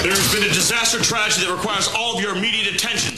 There's been a disaster tragedy that requires all of your immediate attention.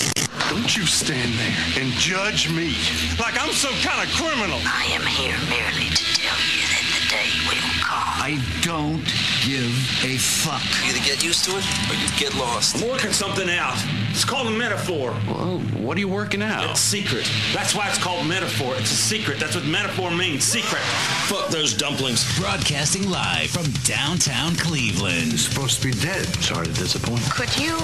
Don't you stand there and judge me like I'm some kind of criminal. I am here merely to tell you that the day will come. I don't give a fuck. You either get used to it or you get lost. I'm working something out. It's called a metaphor. Well, what are you working out? It's secret. That's why it's called metaphor. It's a secret. That's what metaphor means. Secret. Fuck those dumplings. Broadcasting live from downtown Cleveland. You're supposed to be dead. Sorry to disappoint. Could you,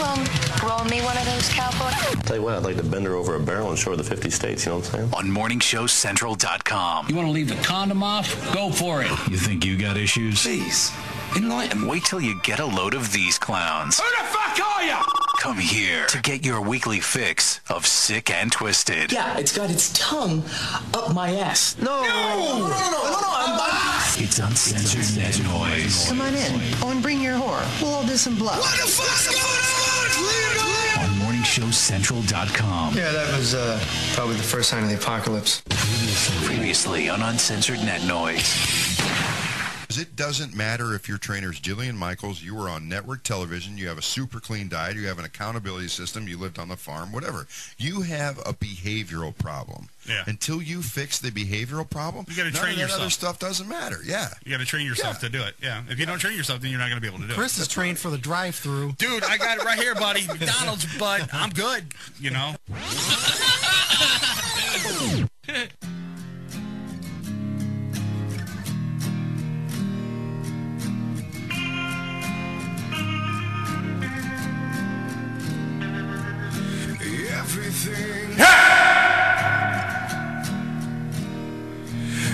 roll me one of those, cowboy? Tell you what, I'd like to bend her over a barrel and show her the 50 states, you know what I'm saying? On morningshowcentral.com. You want to leave the condom off? Go for it. You think you got issues? Please, enlighten me. Wait till you get a load of these clowns. Who the fuck are you? Come here to get your weekly fix of Sick and Twisted. Yeah, it's got its tongue up my ass. No! It's Uncensored Net Noise. Come on in. Oh, and bring your whore. We'll all do some blow. What the fuck's going on? Leave it alone! On morningshowcentral.com. Yeah, that was probably the first sign of the apocalypse. Previously on Uncensored Net Noise. It doesn't matter if your trainer's Jillian Michaels, you were on network television, you have a super clean diet, you have an accountability system, you lived on the farm, whatever. You have a behavioral problem. Yeah. Until you fix the behavioral problem, you gotta train none of that yourself. other stuff doesn't matter. Yeah. You got to train yourself to do it. Yeah. If you don't train yourself, then you're not going to be able to do it. Chris is trained for the drive-through. Dude, I got it right here, buddy. McDonald's, but I'm good, you know. Everything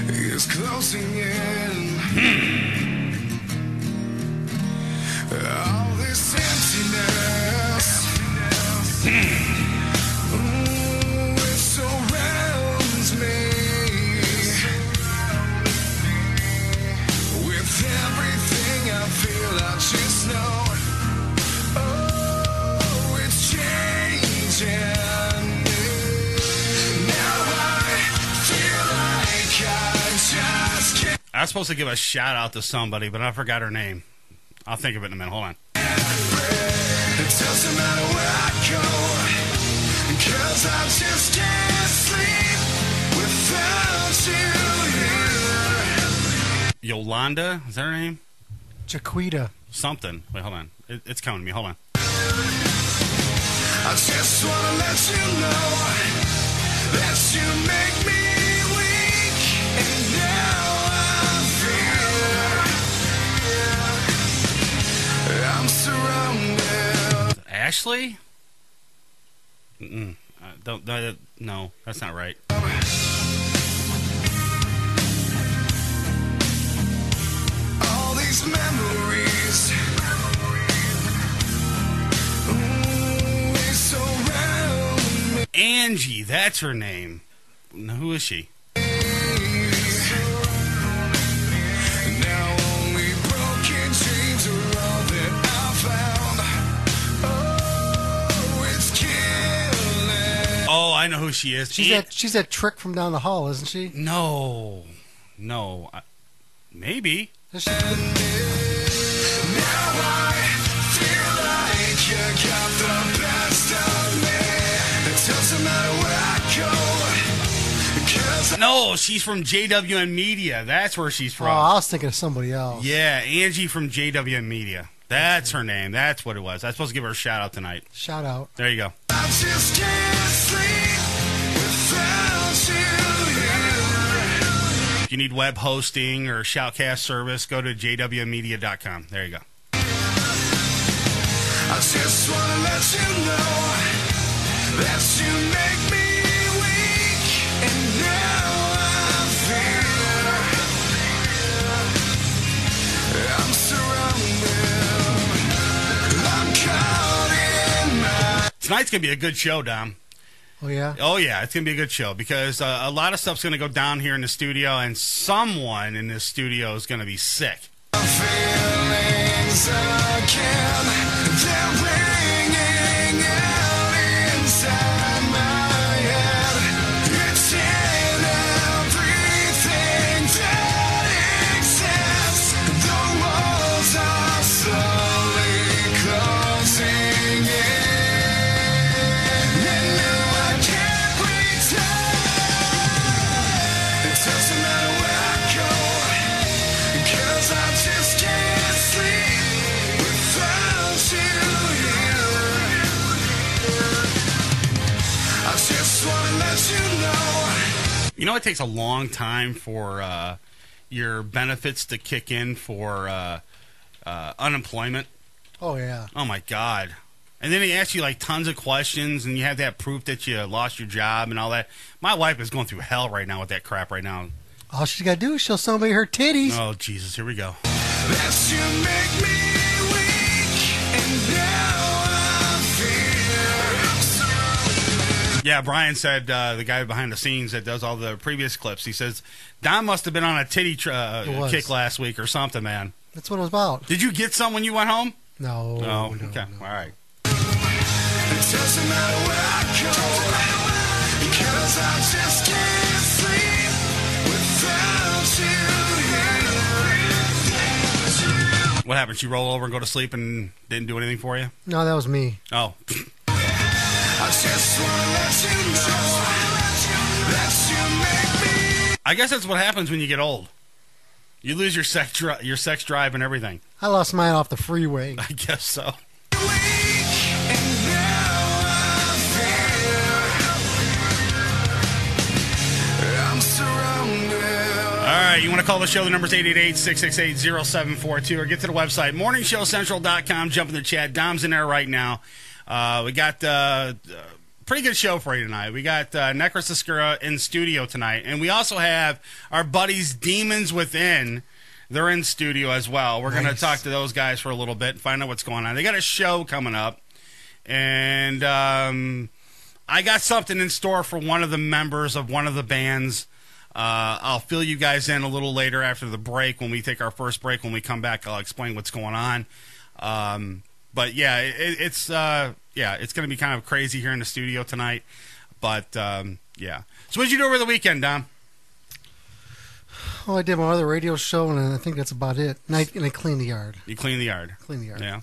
is closing in. All this emptiness, it surrounds me. With everything I feel, I just know, oh, it's changing. I was supposed to give a shout out to somebody, but I forgot her name. I'll think of it in a minute. Hold on. It doesn't matter where I go, 'cause I just can't sleep without you here. Yolanda? Is that her name? Jaquita. Something. Wait, hold on. It's coming to me. Hold on. I just want to let you know that you make me weak, and now I'm surrounded. Ashley? No, that's not right. All these memories, they surround me. Angie, that's her name. Now, who is she? Oh, I know who she is. She's that trick from down the hall, isn't she? No. Maybe. Is she? Now I feel like you got the best of me. It doesn't matter where I go. No, she's from JWN Media. That's where she's from. Oh, I was thinking of somebody else. Yeah, Angie from JWN Media. That's her name. That's what it was. I was supposed to give her a shout out tonight. Shout out. There you go. I just can't sleep without you. If you need web hosting or shoutcast service, go to jwnmedia.com. There you go. I just want to let you know that you make me weak, and now I feel I'm surrounded. I'm caught in my... Tonight's going to be a good show, Dom. Oh, yeah? Oh, yeah. It's going to be a good show because a lot of stuff's going to go down here in the studio, and someone in this studio is going to be sick. Feelings again, they're ringing out inside my head. It's in everything that exists. The walls are slowly You know, it takes a long time for your benefits to kick in for unemployment. Oh, yeah. Oh, my God. And then he asks you, like, tons of questions, and you have to have proof that you lost your job and all that. My wife is going through hell right now with that crap right now. All she's got to do is show somebody her titties. Oh, Jesus. Here we go. That you make me weak, and now I feel. Yeah, Brian said, the guy behind the scenes that does all the previous clips, he says, Don must have been on a titty kick last week or something, man. That's what it was about. Did you get some when you went home? No. No. No, Okay. no. All right. It doesn't matter where I go, because I just can't sleep without you here. What happened? She roll over and go to sleep and didn't do anything for you? No, that was me. Oh. I just want to let you know that you make me. I guess that's what happens when you get old. You lose your sex drive and everything. I lost mine off the freeway. I guess so. All right, you want to call the show? The number's 888-668-0742, or get to the website, morningshowcentral.com. Jump in the chat. Dom's in there right now. We got a pretty good show for you tonight. We got Necris Obscura in studio tonight, and we also have our buddies Demons Within. They're in studio as well. We're going to talk to those guys for a little bit and find out what's going on. They got a show coming up, and I got something in store for one of the members of one of the bands. I'll fill you guys in a little later after the break. When we take our first break, when we come back, I'll explain what's going on. But yeah, it's going to be kind of crazy here in the studio tonight. But yeah. So what did you do over the weekend, Dom? Oh, I did my other radio show, and I think that's about it. And I cleaned the yard. You cleaned the yard. Cleaned the yard. Yeah.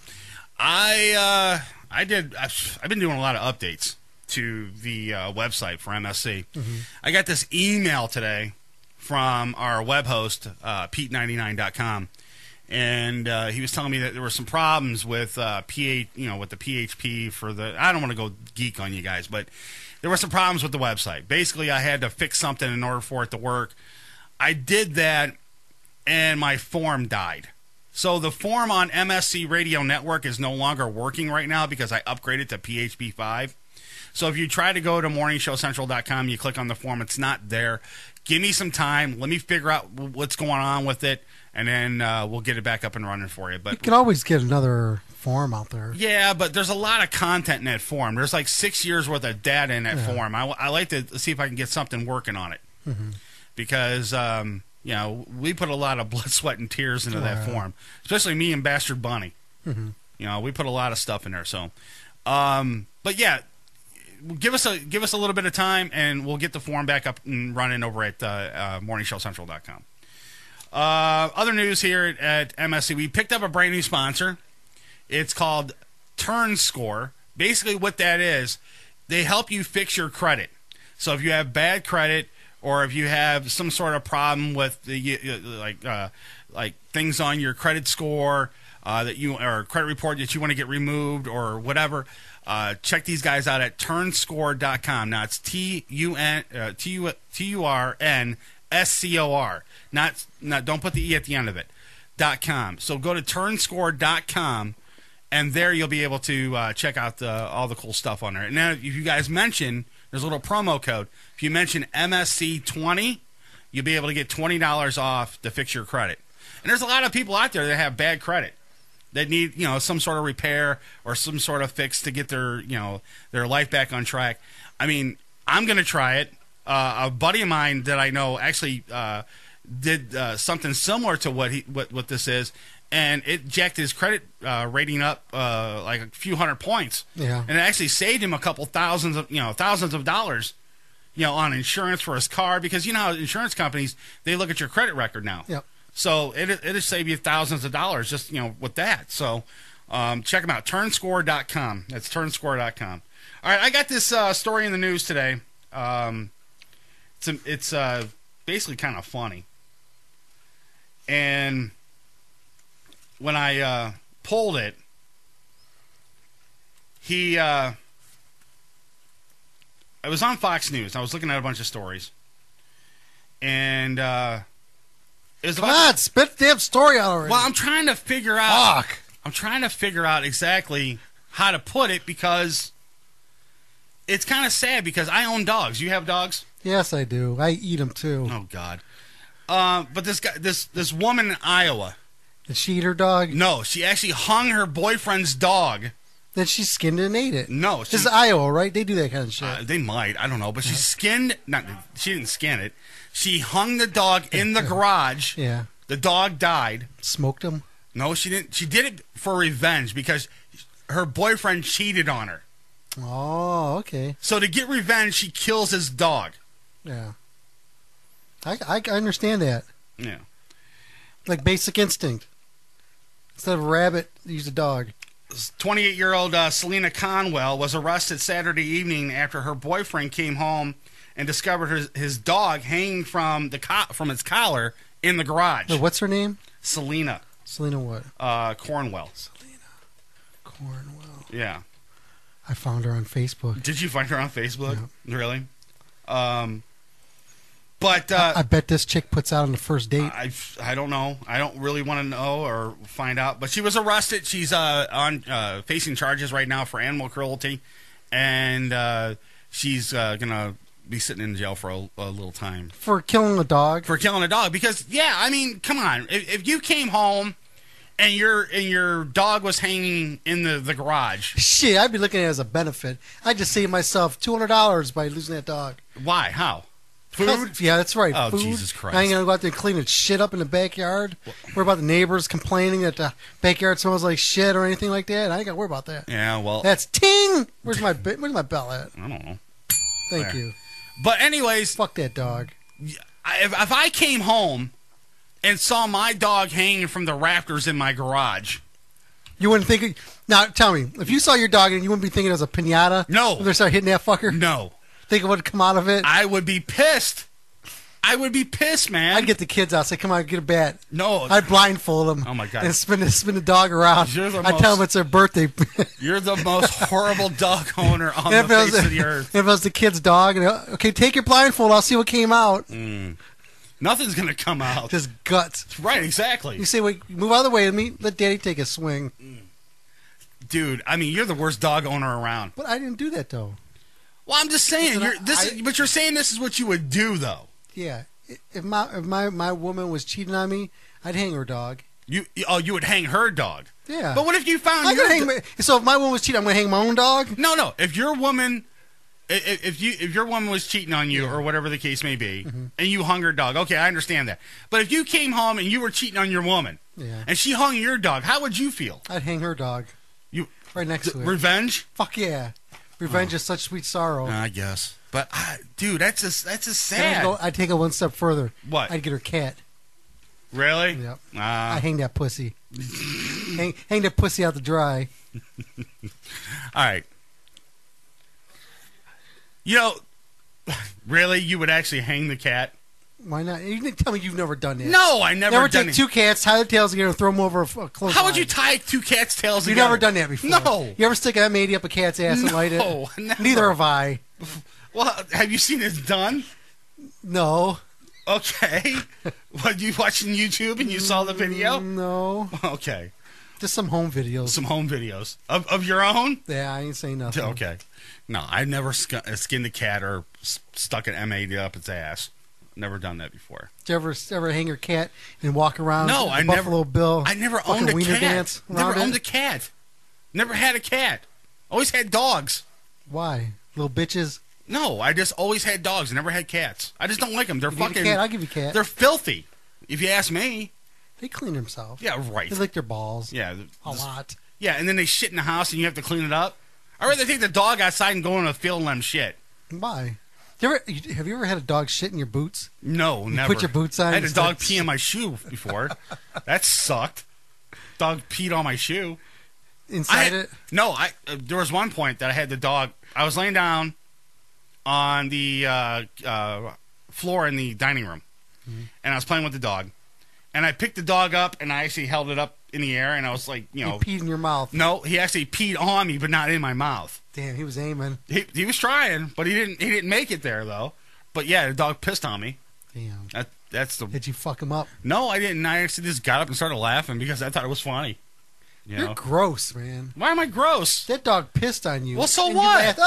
I've been doing a lot of updates to the website for MSC. Mm-hmm. I got this email today from our web host, Pete99.com, and he was telling me that there were some problems with with the PHP for the. I don't want to go geek on you guys, but there were some problems with the website. Basically, I had to fix something in order for it to work. I did that, and my form died. So the form on MSC Radio Network is no longer working right now because I upgraded to PHP 5. So if you try to go to morningshowcentral.com, you click on the form, it's not there. Give me some time. Let me figure out what's going on with it, and then we'll get it back up and running for you. But you can always get another form out there. Yeah, but there's a lot of content in that form. There's like 6 years worth of data in that form. I like to see if I can get something working on it. Mm-hmm. Because, we put a lot of blood, sweat, and tears into that form. Especially me and Bastard Bunny. Mm-hmm. We put a lot of stuff in there. So, but yeah, give us a little bit of time, and we'll get the form back up and running over at morningshowcentral.com. Other news here at MSC, we picked up a brand new sponsor. It's called TurnScore. Basically, what that is, they help you fix your credit. So if you have bad credit, or if you have some sort of problem with the like things on your credit score or credit report that you want to get removed or whatever, check these guys out at turnscore.com. Now it's TURNSCOR. Not don't put the E at the end of it. .com. So go to turnscore.com, and there you'll be able to check out all the cool stuff on there. And now if you guys mention, there's a little promo code. If you mention MSC20, you'll be able to get $20 off to fix your credit. And there's a lot of people out there that have bad credit that need, some sort of repair or some sort of fix to get their life back on track. I mean, I'm going to try it. A buddy of mine that I know actually did something similar to what this is, and it jacked his credit rating up like a few hundred points. Yeah. And it actually saved him a couple thousands of dollars, on insurance for his car, because how insurance companies, they look at your credit record now. Yep. So it'll save you thousands of dollars just, with that. So check them out, turnscore.com. That's turnscore.com. All right, I got this story in the news today. It's basically kind of funny. And when I pulled it, I was on Fox News. I was looking at a bunch of stories. And it was Come on, spit the damn story out already. Well, I'm trying to figure out. Fuck. I'm trying to figure out exactly how to put it because it's kind of sad because I own dogs. You have dogs? Yes, I do. I eat them too. Oh God. But this woman in Iowa. Did she eat her dog? No, she actually hung her boyfriend's dog. Then she skinned it and ate it. No, this is Iowa, right? They do that kind of shit. They might. I don't know, but she skinned. She didn't skin it. She hung the dog in the garage. Yeah. The dog died. Smoked him? No, she didn't. She did it for revenge because her boyfriend cheated on her. Oh, okay. So to get revenge, she kills his dog. Yeah. I understand that. Yeah. Like Basic Instinct. Instead of a rabbit, use a dog. 28-year-old Selena Conwell was arrested Saturday evening after her boyfriend came home and discovered his dog hanging from its collar in the garage. Wait, what's her name? Selena. Selena what? Cornwell. Selena Cornwell. Yeah. I found her on Facebook. Did you find her on Facebook? Yeah. Really? But I bet this chick puts out on the first date. I don't know. I don't really want to know or find out. But she was arrested. She's facing charges right now for animal cruelty, and she's gonna be sitting in jail for a little time for killing a dog. For killing a dog, because I mean, come on. If you came home and your dog was hanging in the garage, shit, I'd be looking at it as a benefit. I'd just save myself $200 by losing that dog. Why? How? Food? Yeah, that's right. Oh, food. Jesus Christ. I ain't going to go out there and clean its shit up in the backyard. Worry about the neighbors complaining that the backyard smells like shit or anything like that. I ain't got to worry about that. Yeah, well. That's ting! Where's my bell at? I don't know. Thank you. But anyways. Fuck that dog. If I came home and saw my dog hanging from the rafters in my garage. You wouldn't think... Now, tell me. If you saw your dog and you wouldn't be thinking it was a piñata? No. When they start hitting that fucker? No. Think it would come out of it? I would be pissed. I would be pissed, man. I'd get the kids out, say, come on, get a bat. No. I'd blindfold them. Oh, my God. And spin the dog around. I'd tell them it's their birthday. You're the most horrible dog owner on the face of the earth. If it was the kid's dog, okay, take your blindfold, I'll see what came out. Nothing's going to come out. Just guts. Right, exactly. You say, wait, move out of the way of me, let Daddy take a swing. Dude, I mean, you're the worst dog owner around. But I didn't do that, though. Well, I'm just saying, but you're saying this is what you would do, though. Yeah. If my woman was cheating on me, I'd hang her dog. You would hang her dog. Yeah. But what if you found so if my woman was cheating, I'm gonna hang my own dog? No. If your woman if your woman was cheating on you or whatever the case may be, and you hung her dog, okay, I understand that. But if you came home and you were cheating on your woman, and she hung your dog, how would you feel? I'd hang her dog. You right next to it. Revenge? Fuch yeah. Revenge is such sweet sorrow. I guess. But dude, that's just sad. I'd take it one step further. What? I'd get her cat. Really? Yep. I hang that pussy. hang that pussy out to dry. All right. You know, really, you would actually hang the cat? Why not? You didn't tell me you've never done that. No, I never done take two cats, tie their tails together, and throw them over a clothesline. How would you tie two cats' tails together? You've never done that before. No. You ever stick an M80 up a cat's ass and light it? No, never. Neither have I. Well, have you seen it done? No. Okay. What, you watching YouTube and you saw the video? No. Okay. Just some home videos. Some home videos. Of your own? Yeah, I ain't saying nothing. Okay. No, I never skinned a cat or stuck an M80 up its ass. Never done that before. Did you ever hang your cat and walk around? No, I Buffalo Bill. I never owned a cat. Dance never owned a cat. Never had a cat. Always had dogs. Why? Little bitches? No, I just always had dogs. I never had cats. I just don't like them. They're fucking. Cat, I'll give you a cat. They're filthy. If you ask me. They clean themselves. Yeah, right. They lick their balls. Yeah, a lot. Yeah, and then they shit in the house and you have to clean it up. I'd rather take the dog outside and go in a field and let him shit. Why? Have you ever had a dog shit in your boots? No, never. Put your boots on. I had a dog pee in my shoe before. That sucked. Dog peed on my shoe. Inside it? No, there was one point that I had the dog. I was laying down on the floor in the dining room, and I was playing with the dog. And I picked the dog up, and I actually held it up in the air, and I was like, He peed in your mouth. No, he actually peed on me, but not in my mouth. Damn, he was aiming. He was trying, but he didn't make it there though. But yeah, the dog pissed on me. Damn. That's the. Did you fuck him up? No, I didn't. I actually just got up and started laughing because I thought it was funny. You're gross, man. Why am I gross? That dog pissed on you. Well, so what?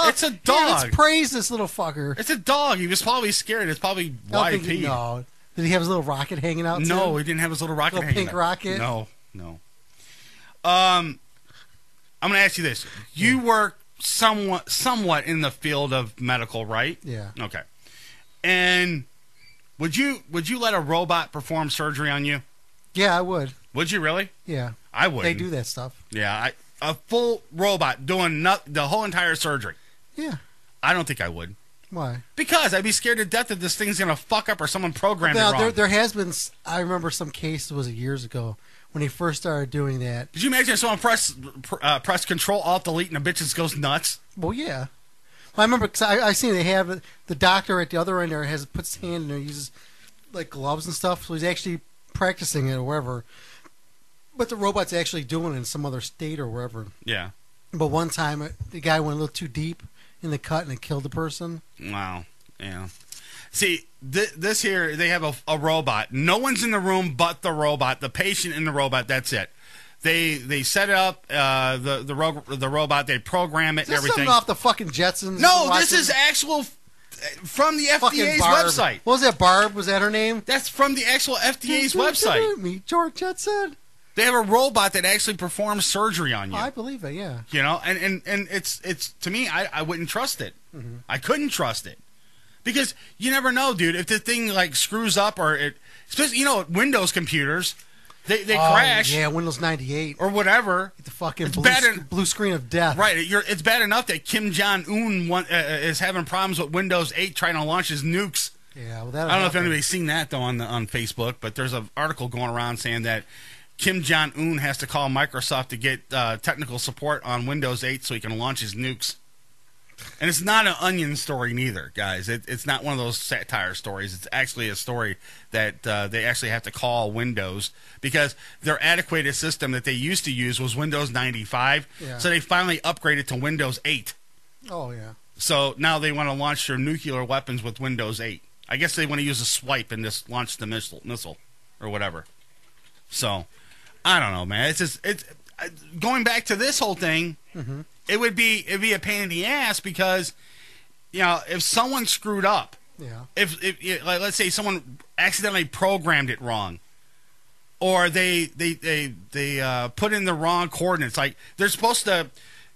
It's a dog. Yeah, let's praise this little fucker. It's a dog. He was probably scared. It's probably why he peed. No. Did he have his little rocket hanging out? No, too? he didn't have his little rocket little hanging pink out. rocket? No. I'm going to ask you this. You work somewhat in the field of medical, right? Yeah. Okay. And would you let a robot perform surgery on you? Yeah, I would. Would you really? Yeah. I would. They do that stuff. Yeah, a full robot doing the whole entire surgery. Yeah. I don't think I would. Why? Because I'd be scared to death that this thing's going to fuck up or someone programmed it wrong. There has been, I remember some case, it was years ago, when he first started doing that. Did you imagine if someone press Control Alt Delete and the bitch just goes nuts? Well, yeah. Well, I remember because I seen they have the doctor at the other end there puts his hand in there, uses like gloves and stuff, so he's actually practicing it or wherever. But the robot's actually doing it in some other state or wherever. Yeah. But one time the guy went a little too deep in the cut and it killed the person. Wow. Yeah. See, this here, they have a robot. No one's in the room but the robot, the patient and the robot. That's it. They set up the robot. They program it and everything. Something off the fucking Jetsons? No, this is actual from the FDA's website. What was that, Barb? Was that her name? That's from the actual FDA's website. Meet George Jetson. They have a robot that actually performs surgery on you. I believe it, yeah. You know, and it's to me, I wouldn't trust it. Mm-hmm. I couldn't trust it. Because you never know, dude, if the thing like screws up or especially, Windows computers, they crash. Yeah, Windows 98. Or whatever. The fucking it's blue screen of death. Right. It's bad enough that Kim Jong-un is having problems with Windows 8 trying to launch his nukes. Yeah, well, I don't know if anybody's seen that, though, on Facebook, but there's an article going around saying that Kim Jong-un has to call Microsoft to get technical support on Windows 8 so he can launch his nukes. And it's not an Onion story neither, guys. It's not one of those satire stories. It's actually a story that they actually have to call Windows because their antiquated system that they used to use was Windows 95. Yeah. So they finally upgraded to Windows 8. Oh, yeah. So now they want to launch their nuclear weapons with Windows 8. I guess they want to use a swipe and just launch the missile or whatever. So, I don't know, man. It's going back to this whole thing. Mm-hmm. It'd be a pain in the ass because, if someone screwed up, if like, let's say someone accidentally programmed it wrong, or they put in the wrong coordinates, like they're supposed to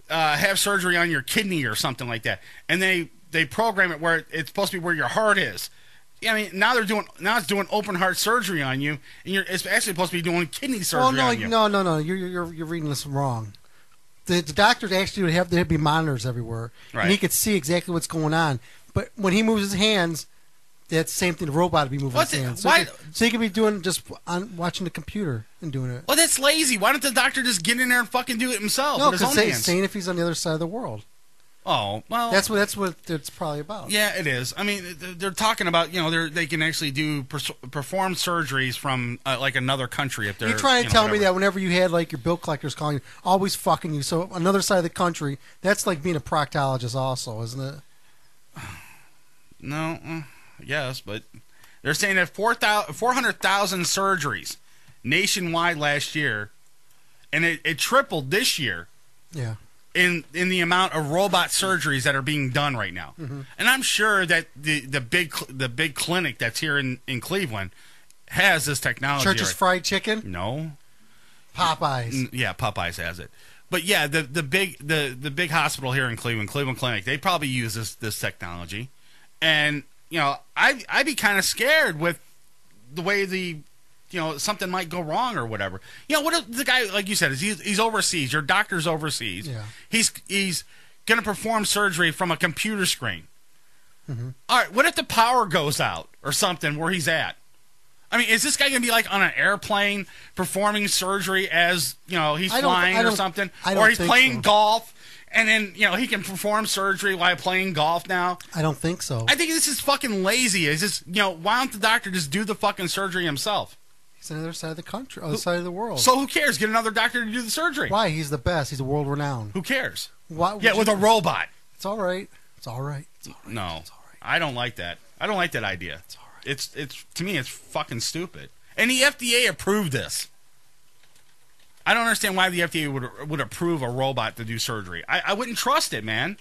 have surgery on your kidney or something like that, and they program it where it's supposed to be where your heart is. I mean, now it's doing open heart surgery on you, and it's actually supposed to be doing kidney surgery on you. No. You're reading this wrong. The doctors actually would have to be monitors everywhere, right. And he could see exactly what's going on. But when he moves his hands, that's the same thing. The robot would be moving his hands. So he could be doing just watching the computer and doing it. Well, that's lazy. Why don't the doctor just get in there and fucking do it himself? No, with his own hands? saying if he's on the other side of the world. Oh, well, that's what it's probably about. Yeah, it is. I mean, they're talking about they can actually perform surgeries from like another country if they're. You're trying to tell me that whenever you had like your bill collectors calling you, always fucking you. So another side of the country, that's like being a proctologist, also, isn't it? No, yes, but they're saying that 400,000 surgeries nationwide last year, and it tripled this year. Yeah. In the amount of robot surgeries that are being done right now, and I'm sure that the big clinic that's here in Cleveland has this technology. Church's Fried Chicken? No, Popeyes. Yeah, Popeyes has it. But yeah, the big hospital here in Cleveland Clinic, they probably use this technology, and I'd be kind of scared with the way something might go wrong or whatever. What if the guy, like you said, he's overseas. Your doctor's overseas. Yeah. He's going to perform surgery from a computer screen. Mm-hmm. All right, what if the power goes out or something where he's at? I mean, is this guy going to be like on an airplane performing surgery as, he's flying or something? Or he's playing golf and then, he can perform surgery while playing golf now? I don't think so. I think this is fucking lazy. It's just, why don't the doctor just do the fucking surgery himself? He's on the other side of the country, other side of the world. So who cares? Get another doctor to do the surgery. Why? He's the best. He's world renowned. Who cares? Why? Yeah, with a robot. It's all right. It's all right. No, I don't like that. I don't like that idea. It's all right. it's to me, it's fucking stupid. And the FDA approved this. I don't understand why the FDA would approve a robot to do surgery. I wouldn't trust it, man.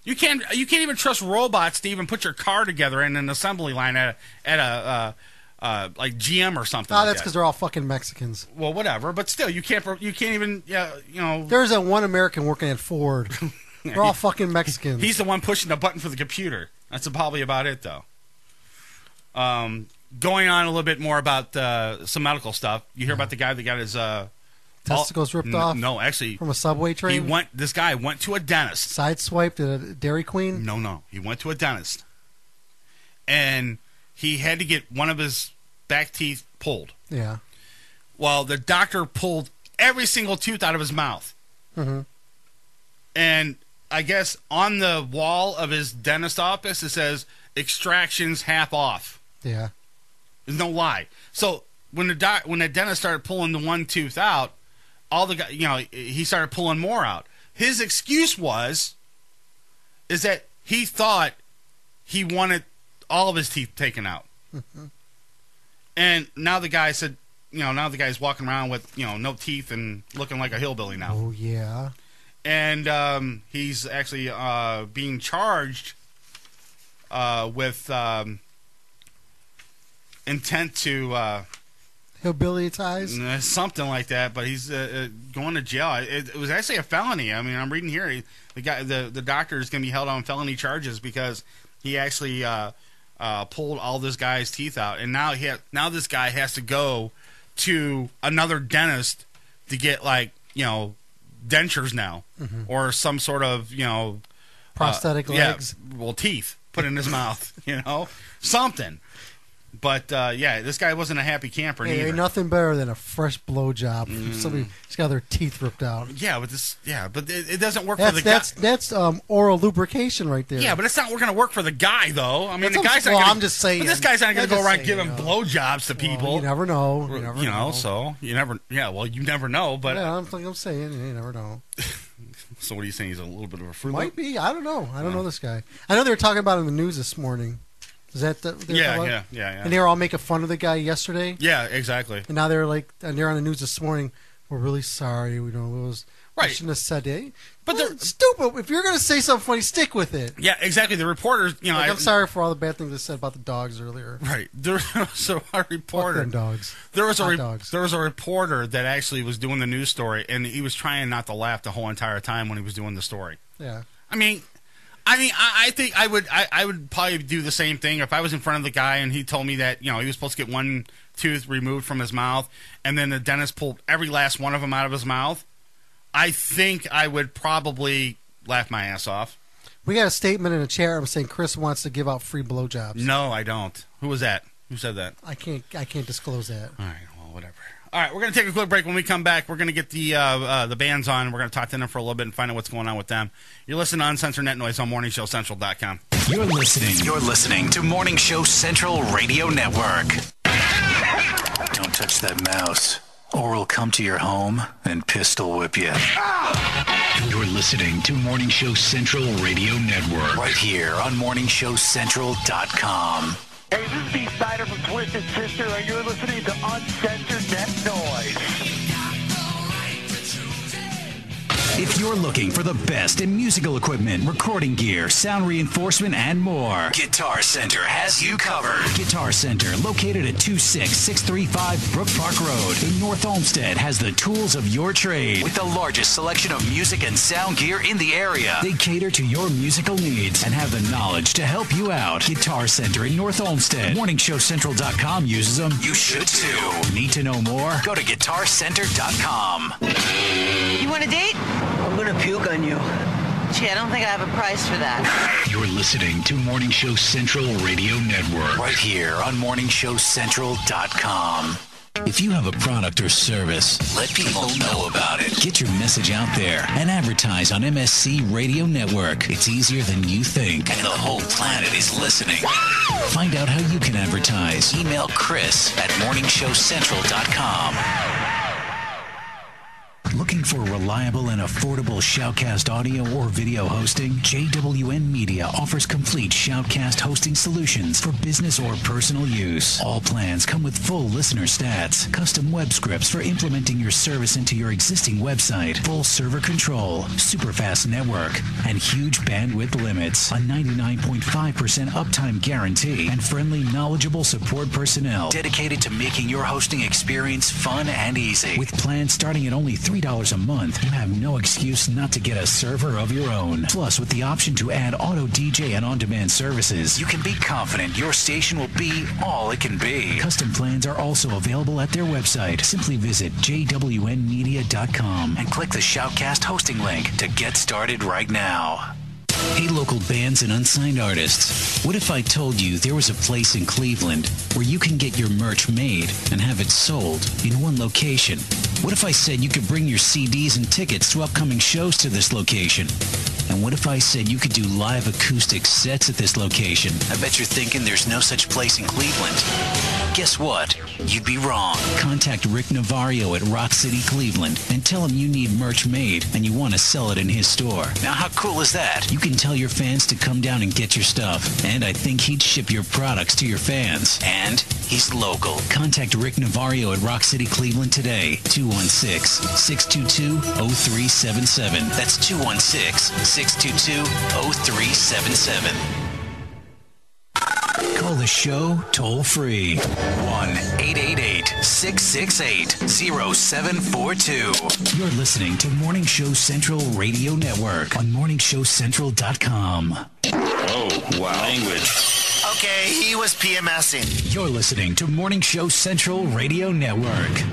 You can't even trust robots to even put your car together in an assembly line at a like GM or something. Oh, that's because they're all fucking Mexicans. Well, whatever, but still, you can't even, There's one American working at Ford. They're all fucking Mexicans. He's the one pushing the button for the computer. That's probably about it, though. Going on a little bit more about some medical stuff. You hear about the guy that got his testicles ripped off? No, actually, from a subway train. This guy went to a dentist. Sideswiped at a Dairy Queen. No, he went to a dentist, and he had to get one of his back teeth pulled. Yeah. Well, the doctor pulled every single tooth out of his mouth, and I guess on the wall of his dentist office it says extractions half off. Yeah. There's no lie. So when the dentist started pulling the one tooth out, he started pulling more out. His excuse is that he thought he wanted all of his teeth taken out. And now the guy said, now the guy's walking around with, no teeth and looking like a hillbilly now. Oh, yeah. And he's actually being charged with intent to hillbilly ties, something like that. But he's going to jail. It was actually a felony. I mean, I'm reading here. The doctor is going to be held on felony charges because he actually pulled all this guy's teeth out, and now this guy has to go to another dentist to get dentures now, or some sort of prosthetic legs. Well, teeth put in his mouth, something. But this guy wasn't a happy camper. Hey, ain't nothing better than a fresh blowjob from somebody who's got their teeth ripped out. Yeah, but it doesn't work for the guy. That's oral lubrication right there. Yeah, but it's not going to work for the guy though. I mean, the guy's not. I'm just saying. But this guy's not going to go around giving blowjobs to people. You never know. You never know. So you never. Yeah, well, you never know. But yeah, I'm saying you never know. So what are you saying? He's a little bit of a fruit. Might be. I don't know. I don't know this guy. I know they were talking about it in the news this morning. Is that yeah. And they were all making fun of the guy yesterday. Yeah, exactly. And now they're on the news this morning. We're really sorry. We shouldn't have said it. But they're stupid. If you're going to say something funny, stick with it. Yeah, exactly. The reporters, I'm sorry for all the bad things I said about the dogs earlier. Right. There was a reporter. Fuck them dogs. There was a reporter that actually was doing the news story, and he was trying not to laugh the whole entire time when he was doing the story. Yeah. I think I would probably do the same thing if I was in front of the guy and he told me that he was supposed to get one tooth removed from his mouth and then the dentist pulled every last one of them out of his mouth. I think I would probably laugh my ass off. We got a statement in the chat room saying Chris wants to give out free blowjobs. No, I don't. Who was that? Who said that? I can't disclose that. All right, well, whatever. All right, we're going to take a quick break. When we come back, we're going to get the bands on. We're going to talk to them for a little bit and find out what's going on with them. You're listening to Uncensored Net Noise on morningshowcentral.com. You're listening to Morning Show Central Radio Network. Don't touch that mouse, or we'll come to your home and pistol whip you. You're listening to Morning Show Central Radio Network. Right here on morningshowcentral.com. Hey, this is Steve Snyder from Twisted Sister, and you're listening to Uncensored Net Noise. If you're looking for the best in musical equipment, recording gear, sound reinforcement, and more, Guitar Center has you covered. Guitar Center, located at 26635 Brook Park Road in North Olmsted, has the tools of your trade with the largest selection of music and sound gear in the area. They cater to your musical needs and have the knowledge to help you out. Guitar Center in North Olmsted. MorningshowCentral.com uses them. You should too. Need to know more? Go to GuitarCenter.com. You want a date? I'm gonna puke on you. Gee, I don't think I have a price for that. You're listening to Morning Show Central Radio Network. Right here on morningshowcentral.com. If you have a product or service, let people know about it. Get your message out there and advertise on MSC Radio Network. It's easier than you think, and the whole planet is listening. Find out how you can advertise. Email Chris at morningshowcentral.com. Looking for reliable and affordable Shoutcast audio or video hosting? JWN Media offers complete Shoutcast hosting solutions for business or personal use. All plans come with full listener stats, custom web scripts for implementing your service into your existing website, full server control, super fast network, and huge bandwidth limits, a 99.5% uptime guarantee, and friendly, knowledgeable support personnel dedicated to making your hosting experience fun and easy. With plans starting at only $3 a month, you have no excuse not to get a server of your own. Plus, with the option to add auto DJ and on-demand services, you can be confident your station will be all it can be. Custom plans are also available at their website. Simply visit jwnmedia.com and click the Shoutcast hosting link to get started right now. Hey, local bands and unsigned artists. What if I told you there was a place in Cleveland where you can get your merch made and have it sold in one location? What if I said you could bring your CDs and tickets to upcoming shows to this location? And what if I said you could do live acoustic sets at this location? I bet you're thinking there's no such place in Cleveland. Guess what? You'd be wrong. Contact Rick Navario at Rock City, Cleveland, and tell him you need merch made and you want to sell it in his store. Now, how cool is that? You can tell your fans to come down and get your stuff, and I think he'd ship your products to your fans. And he's local. Contact Rick Navario at Rock City, Cleveland today. 216-622-0377. That's 216-622-0377. Call the show toll free. 1-888-668-0742. You're listening to Morning Show Central Radio Network on morningshowcentral.com. Oh, wow. Language. Okay, he was PMSing. You're listening to Morning Show Central Radio Network.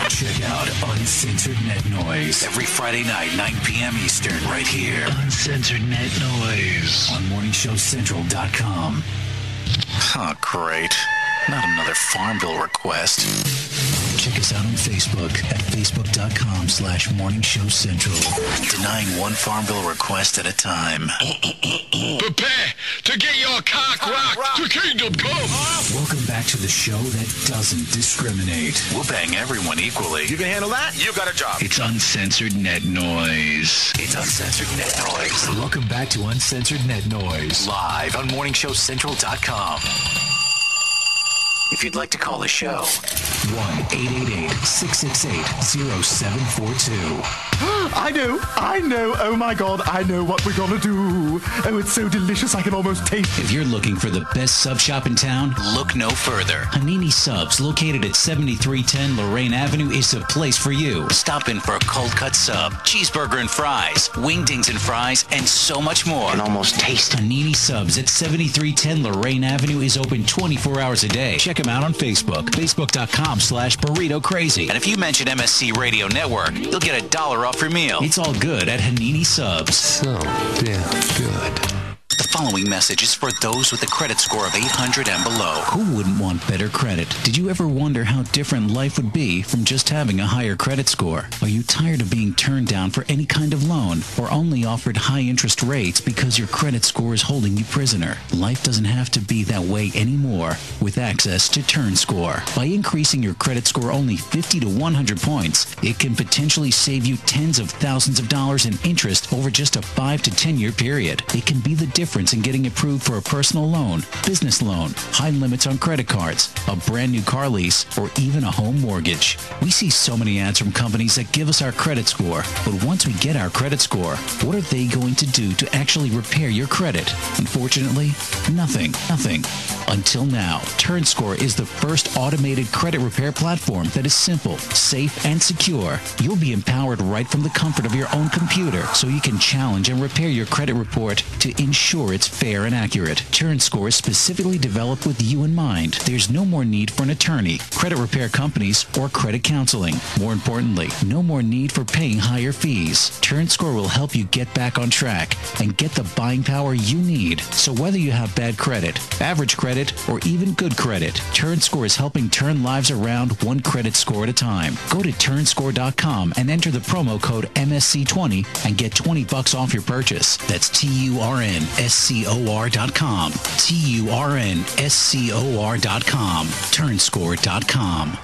Check out Uncensored Net Noise every Friday night, 9 p.m. Eastern, right here. Uncensored Net Noise on morningshowcentral.com. Oh, great. Not another Farmville request. Check us out on Facebook at facebook.com/morningshowcentral. Denying one Farmville request at a time. Prepare to get your cock rocked to kingdom come. Welcome back to the show that doesn't discriminate. We'll bang everyone equally. You can handle that? You got a job. It's Uncensored Net Noise. It's Uncensored Net Noise. Welcome back to Uncensored Net Noise. Live on morningshowcentral.com. If you'd like to call the show, 1-888-668-0742. I know. Oh my God, I know what we're gonna do. Oh, it's so delicious, I can almost taste it. If you're looking for the best sub shop in town, look no further. Hanini Subs, located at 7310 Lorraine Avenue, is the place for you. Stop in for a cold cut sub, cheeseburger and fries, wingdings and fries, and so much more. Can almost taste it. Hanini Subs at 7310 Lorraine Avenue is open 24 hours a day. Check them out on Facebook, facebook.com/burrito crazy. And if you mention MSC Radio Network, you'll get $1 off your meal. It's all good at Hanini Subs. So damn good. The following message is for those with a credit score of 800 and below. Who wouldn't want better credit? Did you ever wonder how different life would be from just having a higher credit score? Are you tired of being turned down for any kind of loan or only offered high interest rates because your credit score is holding you prisoner? Life doesn't have to be that way anymore with access to TurnScore. By increasing your credit score only 50 to 100 points, it can potentially save you tens of thousands of dollars in interest over just a 5 to 10 year period. It can be the difference in getting approved for a personal loan, business loan, high limits on credit cards, a brand new car lease, or even a home mortgage. We see so many ads from companies that give us our credit score, but once we get our credit score, what are they going to do to actually repair your credit? Unfortunately, nothing. Until now, TurnScore is the first automated credit repair platform that is simple, safe, and secure. You'll be empowered right from the comfort of your own computer, so you can challenge and repair your credit report to ensure it's fair and accurate. TurnScore is specifically developed with you in mind. There's no more need for an attorney, credit repair companies, or credit counseling. More importantly, no more need for paying higher fees. TurnScore will help you get back on track and get the buying power you need. So whether you have bad credit, average credit, or even good credit, TurnScore is helping turn lives around one credit score at a time. Go to turnscore.com and enter the promo code MSC20 and get $20 off your purchase. That's TURNSCOR.com. TURNSCOR.com. Turnscore.com.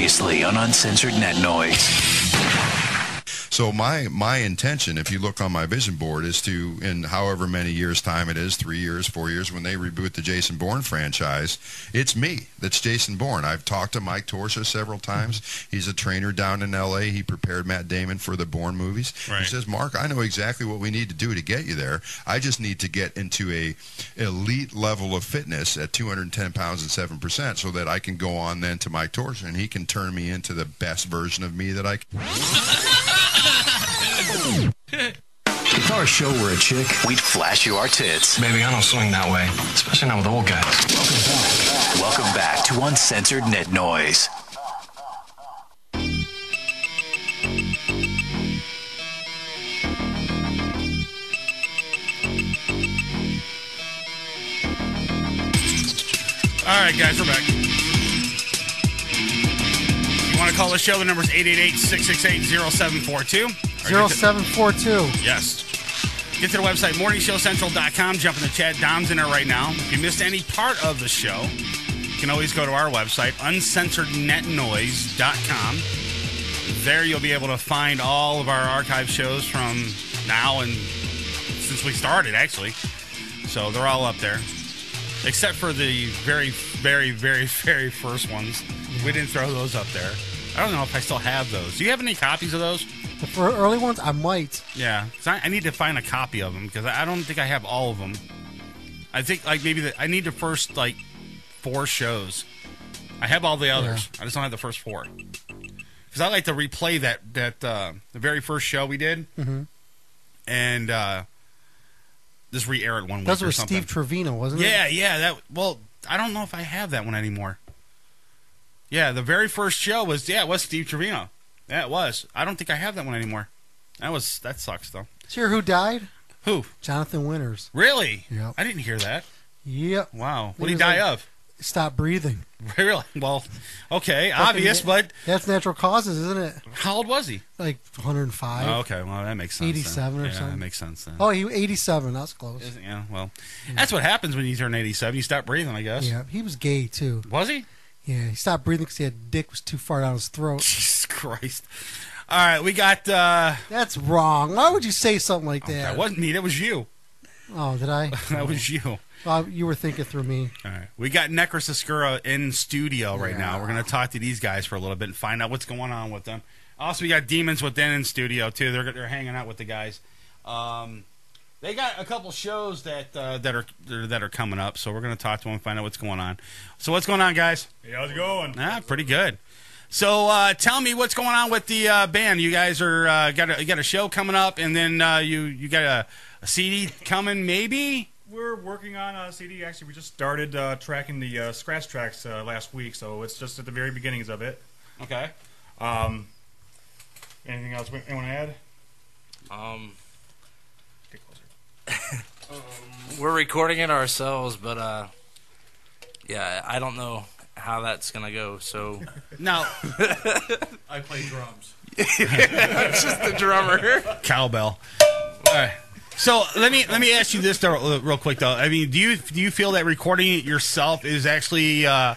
previously on Uncensored Net Noise. So my intention, if you look on my vision board, is to, in however many years' time it is, 3 years, 4 years, when they reboot the Jason Bourne franchise, it's me that's Jason Bourne. I've talked to Mike Torsha several times. He's a trainer down in L.A. He prepared Matt Damon for the Bourne movies. Right. He says, Mark, I know exactly what we need to do to get you there. I just need to get into a elite level of fitness at 210 pounds and 7% so that I can go on then to Mike Torsha, and he can turn me into the best version of me that I can. If our show were a chick, we'd flash you our tits. Baby, I don't swing that way, especially not with old guys. Welcome back to Uncensored Net Noise. All right, guys, we're back. You want to call the show? The number's 888-668-0742. 0742. Yes. Get to the website, morningshowcentral.com. Jump in the chat. Dom's in there right now. If you missed any part of the show, you can always go to our website, uncensorednetnoise.com. There you'll be able to find all of our archive shows from now and since we started, actually. So they're all up there. Except for the very, very, very, very first ones. We didn't throw those up there. I don't know if I still have those. Do you have any copies of those? For early ones, I might. Yeah. I need to find a copy of them because I don't think I have all of them. I think like maybe I need the first like 4 shows. I have all the others. Yeah. I just don't have the first 4. Because I like to replay that the very first show we did. Mm-hmm. And just re-air it one week Those or were something. Steve Trevino, wasn't it? Yeah. Well, I don't know if I have that one anymore. Yeah, the very first show was Steve Trevino. Yeah, it was. I don't think I have that one anymore. That sucks though. Sure, who died? Who? Jonathan Winters. Really? Yep. I didn't hear that. Yep. Wow. What did he die of? Stop breathing. Really? Well, okay, obvious, but that's natural causes, isn't it? How old was he? Like 105. Oh, okay, well that makes sense. 87 then. or something. Yeah, that makes sense then. Oh, he was 87. That's close. Yeah, well, that's what happens when you turn 87. You stop breathing, I guess. Yeah, he was gay too. Was he? Yeah, he stopped breathing because his dick was too far down his throat. Jesus Christ. All right, we got... That's wrong. Why would you say something like that? That wasn't me. That was you. Oh, did I? That was you. Well, you were thinking through me. All right. We got Necris Obscura in studio right now. We're going to talk to these guys for a little bit and find out what's going on with them. Also, we got Demons Within in studio, too. They're hanging out with the guys. They got a couple shows that are coming up, so we're going to talk to them and find out what's going on. So what's going on, guys? Hey, how's it going? Pretty good. So tell me what's going on with the band. You guys are got a show coming up, and then you got a CD coming, maybe? We're working on a CD. Actually, we just started tracking the scratch tracks last week, so it's just at the very beginnings of it. Okay. Anything else you want to add? Get closer. We're recording it ourselves, but yeah, I don't know how that's gonna go. So no, I play drums. It's just the drummer. Cowbell. All right. So let me ask you this though, real quick though. I mean, do you feel that recording it yourself is actually a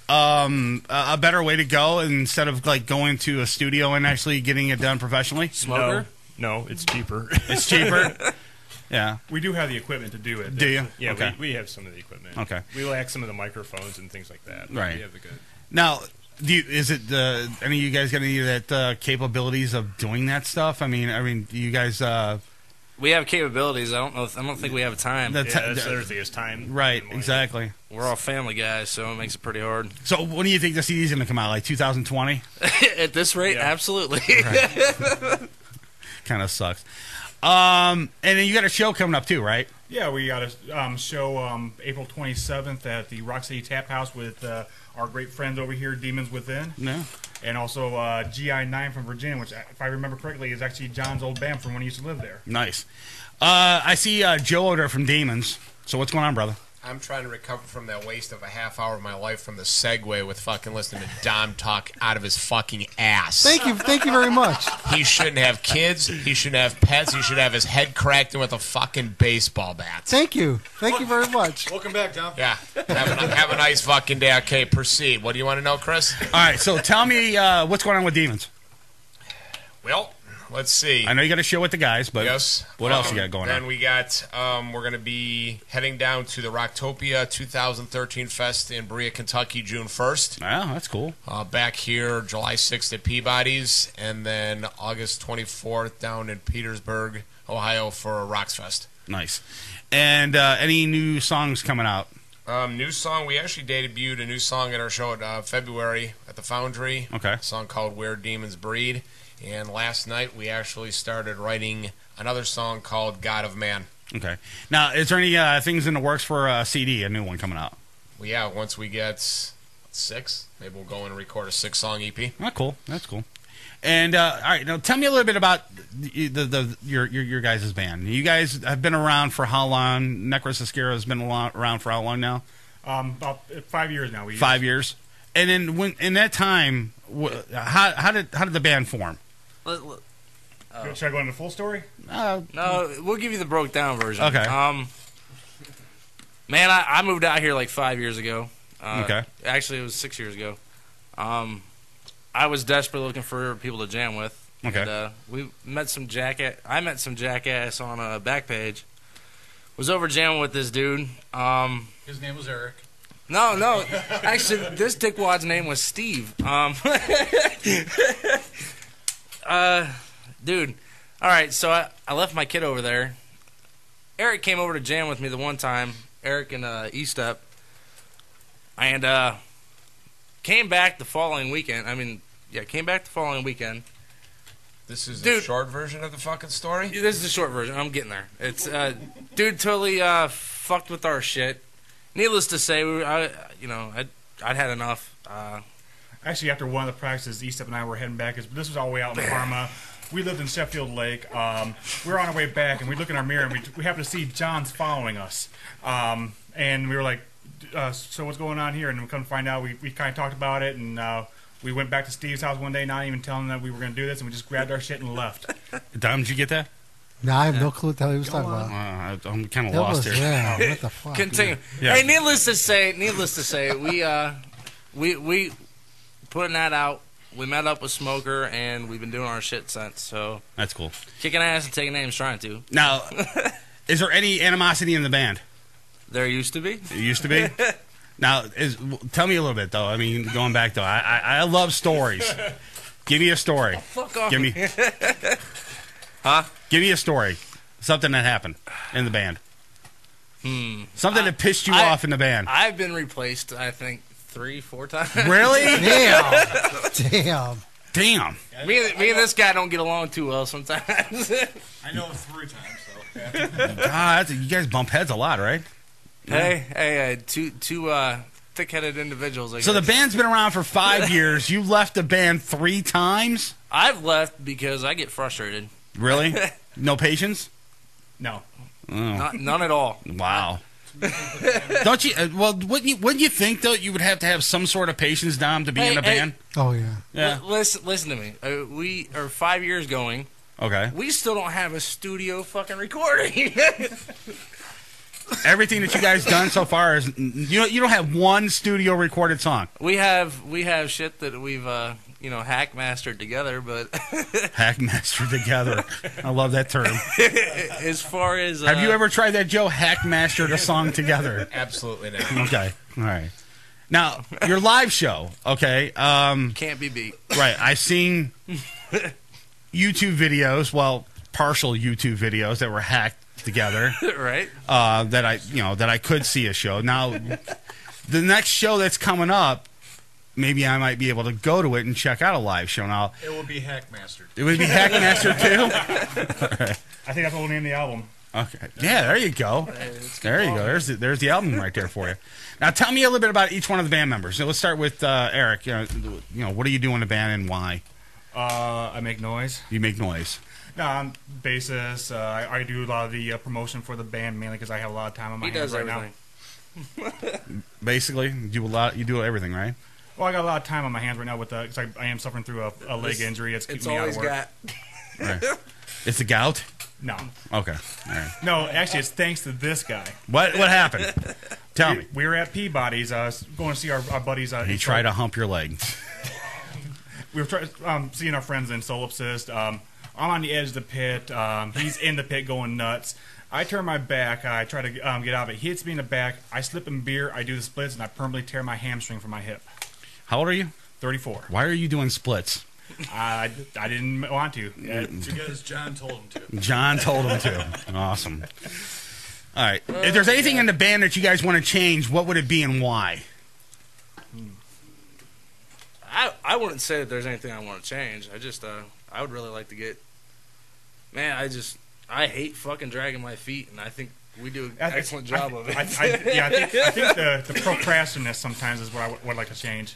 better way to go instead of like going to a studio and actually getting it done professionally? Smoker? No, it's cheaper. It's cheaper. Yeah. We do have the equipment to do it. Do you? Yeah, okay. we have some of the equipment. Okay. We lack some of the microphones and things like that. Right. We have the good. Now, is it any of you guys got any of that capabilities of doing that stuff? I mean, do you guys? We have capabilities. I don't think we have time. That's the other thing is time. Right. Exactly. We're all family guys, so it makes it pretty hard. So, when do you think the CD is going to come out? Like 2020? At this rate, absolutely. Kind of sucks. And then you got a show coming up too, right? Yeah, we got a show April 27th at the Rock City Tap House with our great friends over here, Demons Within. Yeah. And also GI9 from Virginia, which, if I remember correctly, is actually John's old band from when he used to live there. Nice. I see Joe over there from Demons. So what's going on, brother? I'm trying to recover from that waste of a half hour of my life from the segue with fucking listening to Dom talk out of his fucking ass. Thank you very much. He shouldn't have kids. He shouldn't have pets. He should have his head cracked in with a fucking baseball bat. Thank you very much. Welcome back, Dom. Yeah. Have a nice fucking day. Okay, proceed. What do you want to know, Chris? All right, so tell me what's going on with Demons. Well, let's see. I know you got a show with the guys, but yes. What else you got going on? Then we got, we're going to be heading down to the Rocktopia 2013 Fest in Berea, Kentucky, June 1st. Oh, that's cool. Back here, July 6th at Peabody's, and then August 24th down in Petersburg, Ohio for Rocks Fest. Nice. And any new songs coming out? New song, we actually debuted a new song at our show at February at the Foundry. Okay. A song called Where Demons Breed. And last night we actually started writing another song called God of Man. Okay. Now, is there any things in the works for a CD, a new one coming out? Well, yeah, once we get 6, maybe we'll go in and record a 6-song EP. Oh, cool. That's cool. And all right, now tell me a little bit about your guys' band. You guys have been around for how long? Necris Obscura has been around for how long now? About 5 years now. 5 years. And then when in that time, how did the band form? Should I go into the full story? No, we'll give you the broke down version. Okay. Man, I moved out here like 5 years ago. Okay. Actually, it was 6 years ago. I was desperate looking for people to jam with. Okay. And, we met some I met some jackass on a Backpage. Was over jamming with this dude. His name was Eric. No. Actually, this dickwad's name was Steve. Dude. All right, so I left my kid over there. Eric came over to jam with me the one time. Eric and E-Step. And came back the following weekend. Came back the following weekend. This is the short version of the fucking story? This is the short version. I'm getting there. It's dude totally fucked with our shit. Needless to say, I'd had enough. Actually, after one of the practices, E-Step and I were heading back. This was all the way out in Parma. We lived in Sheffield Lake. We were on our way back, and we look in our mirror, and we happened to see John's following us. And we were like, so what's going on here? And we come to find out, we kind of talked about it, and we went back to Steve's house one day, not even telling him that we were going to do this, and we just grabbed our shit and left. Dom, did you get that? No, I have no clue what the hell he was talking about. I'm kind of lost here. Yeah, what the fuck? Continue. Yeah. Hey, needless to say, we putting that out. We met up with Smoker, and we've been doing our shit since. So that's cool. Kicking ass and taking names, trying to. Now, is there any animosity in the band? There used to be. It used to be. Now, tell me a little bit though. I mean, going back though, I love stories. Give me a story. Fuck off. Give me. Huh? Give me a story. Something that happened in the band. Something that pissed you off in the band. I've been replaced, I think, 3-4 times. Really? Damn. Me and this guy don't get along too well sometimes. I know him 3 times, so. God, you guys bump heads a lot, right? Hey, two thick-headed individuals. I guess. So the band's been around for 5 years. You left the band 3 times? I've left because I get frustrated. Really? No patience? No. Oh. None at all. Wow. Don't you? Wouldn't you think though you would have to have some sort of patience, Dom, to be in a band? Oh yeah. Yeah. Listen to me. We are 5 years going. Okay. We still don't have a studio fucking recording. Everything that you guys done so far is you don't have one studio recorded song. We have shit that we've hack mastered together, but hack mastered together. I love that term. As far as have you ever tried that, Joe? Hack mastered a song together? Absolutely not. Okay, all right. Now your live show, okay? Can't be beat. Right. I've seen YouTube videos, partial YouTube videos that were hacked together, right? That I could see a show. Now, the next show that's coming up, maybe I might be able to go to it and check out a live show. Now, it will be hack mastered. It would be hack mastered too. Right. I think that's what we'll name the album. Okay. Yeah, there you go. There you go. There's the album right there for you. Now, tell me a little bit about each one of the band members. So let's start with Eric. What do you do in the band and why? I make noise. You make noise. No, I'm bassist. I do a lot of the promotion for the band mainly because I have a lot of time on my hands right now. Basically, you do everything, right? Well, I got a lot of time on my hands right now with because I am suffering through a leg injury. It's keeping me out of work. Right. It's the gout? No. Okay. All right. No, actually, it's thanks to this guy. What happened? Tell me. We were at Peabody's going to see our buddies. He tried to hump your leg. We were seeing our friends in Solipsist. I'm on the edge of the pit. He's in the pit going nuts. I turn my back. I try to get out of it. He hits me in the back. I slip in beer. I do the splits, and I permanently tear my hamstring from my hip. How old are you? 34. Why are you doing splits? I didn't want to. Because John told him to. John told him to. Awesome. All right. If there's anything in the band that you guys want to change, what would it be and why? I wouldn't say that there's anything I want to change. I just I would really like to get. Man, I hate fucking dragging my feet, and I think we do an excellent job of it. I think the procrastination sometimes is what I would like to change.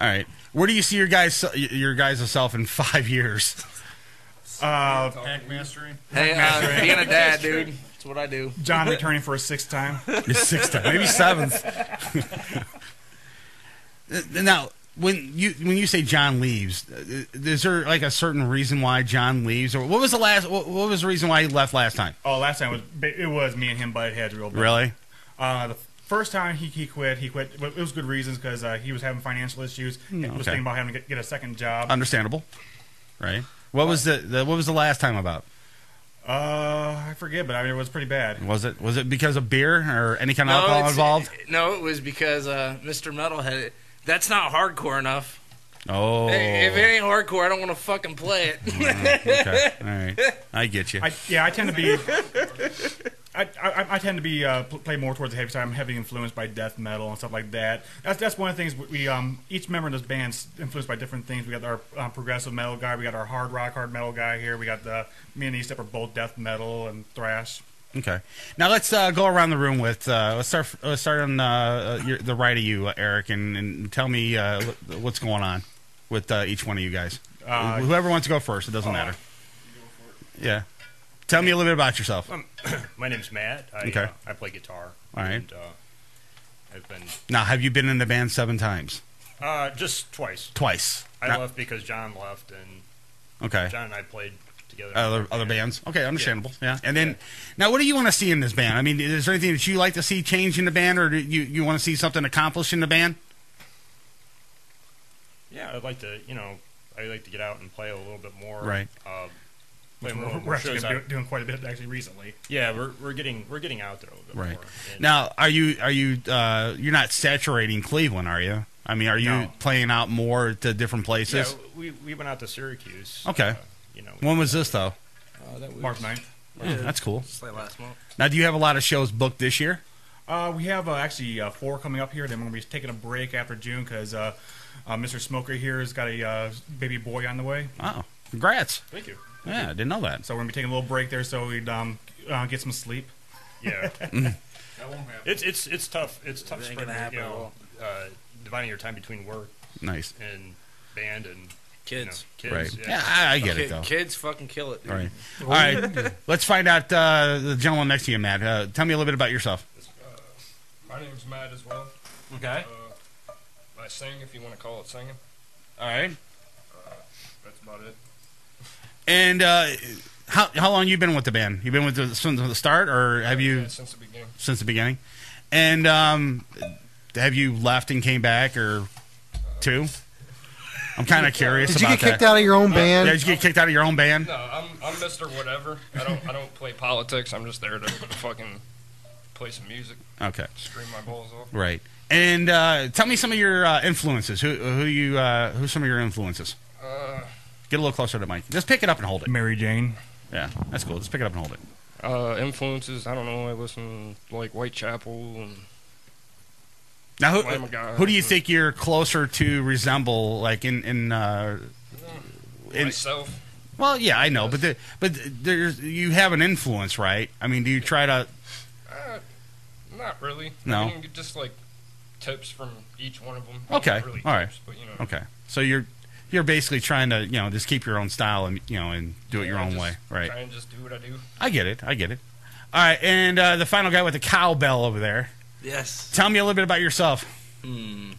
All right. Where do you see your guys' self in 5 years? Hack mastering. Hey, being a dad, dude. That's what I do. John returning for a 6th time. Your 6th time, maybe 7th. Now, when you say John leaves, is there like a certain reason why John leaves, or what was the reason why he left last time? Oh, last time it was me and him butted heads real bad. Really? The first time he quit. It was good reasons because he was having financial issues. He was thinking about having to get a second job. Understandable, right? What was the last time about? I forget, but I mean, it was pretty bad. Was it because of beer or any kind of alcohol involved? No, it was because Mr. Metalhead. That's not hardcore enough. Oh. If it ain't hardcore, I don't want to fucking play it. Okay. All right. I get you. I tend to be. I tend to be play more towards the heavy side. I'm heavily influenced by death metal and stuff like that. That's one of the things we each member in this band's influenced by different things. We got our progressive metal guy. We got our hard metal guy here. We got me and E-Step are both death metal and thrash. Okay. Now let's go around the room with let's start on the right of you, Eric, and tell me what's going on with each one of you guys. Whoever wants to go first, it doesn't matter. Yeah. Tell me a little bit about yourself. My name's Matt. I play guitar. All right. And, I've been. Now, have you been in the band 7 times? Just twice. Twice. I left because John left, and John and I played together. Other bands. Okay, understandable. Yeah. And then, now, what do you want to see in this band? I mean, is there anything that you like to see change in the band, or do you want to see something accomplished in the band? Yeah, I'd like to. I'd like to get out and play a little bit more. Right. We're actually doing quite a bit actually recently. Yeah, we're getting out there a little bit right. more. And now, are you you're not saturating Cleveland, are you? I mean, are you playing out more to different places? Yeah, we went out to Syracuse. Okay. When was this though? That was March 9th. Yeah, that's cool. Just like last month. Now, do you have a lot of shows booked this year? We have actually 4 coming up here. Then we're going to be taking a break after June because Mr. Smoker here has got a baby boy on the way. Oh, congrats! Thank you. Yeah, I didn't know that. So we're going to be taking a little break there so we'd get some sleep. Yeah. That won't happen. It's tough. It's tough spreading, dividing your time between work. Nice. And band and kids. Right. Yeah, I get it though. Kids fucking kill it. Dude. Right. All right. Let's find out the gentleman next to you, Matt. Tell me a little bit about yourself. My name's Matt as well. Okay. I sing, if you want to call it singing. All right. That's about it. And how long you been with the band? You been with since the start, or have you? Yeah, since the beginning. Since the beginning. And have you left and came back, or two? I'm kind of curious. Did you get kicked out of your own band? Yeah, did you get kicked out of your own band? No, I'm Mr. Whatever. I don't play politics. I'm just there to fucking play some music. Okay. Scream my balls off. Right. And tell me some of your influences. Who's some of your influences? Get a little closer to the mic. Just pick it up and hold it. Mary Jane. Yeah, that's cool. Just pick it up and hold it. Influences, I don't know. I listen to, like, Whitechapel and... Now, who do you think you're closer to resemble, like, in myself? Well, yeah, I know, but you have an influence, right? I mean, do you try to... Not really. No? I mean, just, like, tips from each one of them. Okay, Not really all right. tips, but, Okay, so you're basically trying to, just keep your own style and, and do it your own way, right? Try and just do what I do. I get it. All right, and the final guy with the cowbell over there. Yes. Tell me a little bit about yourself. We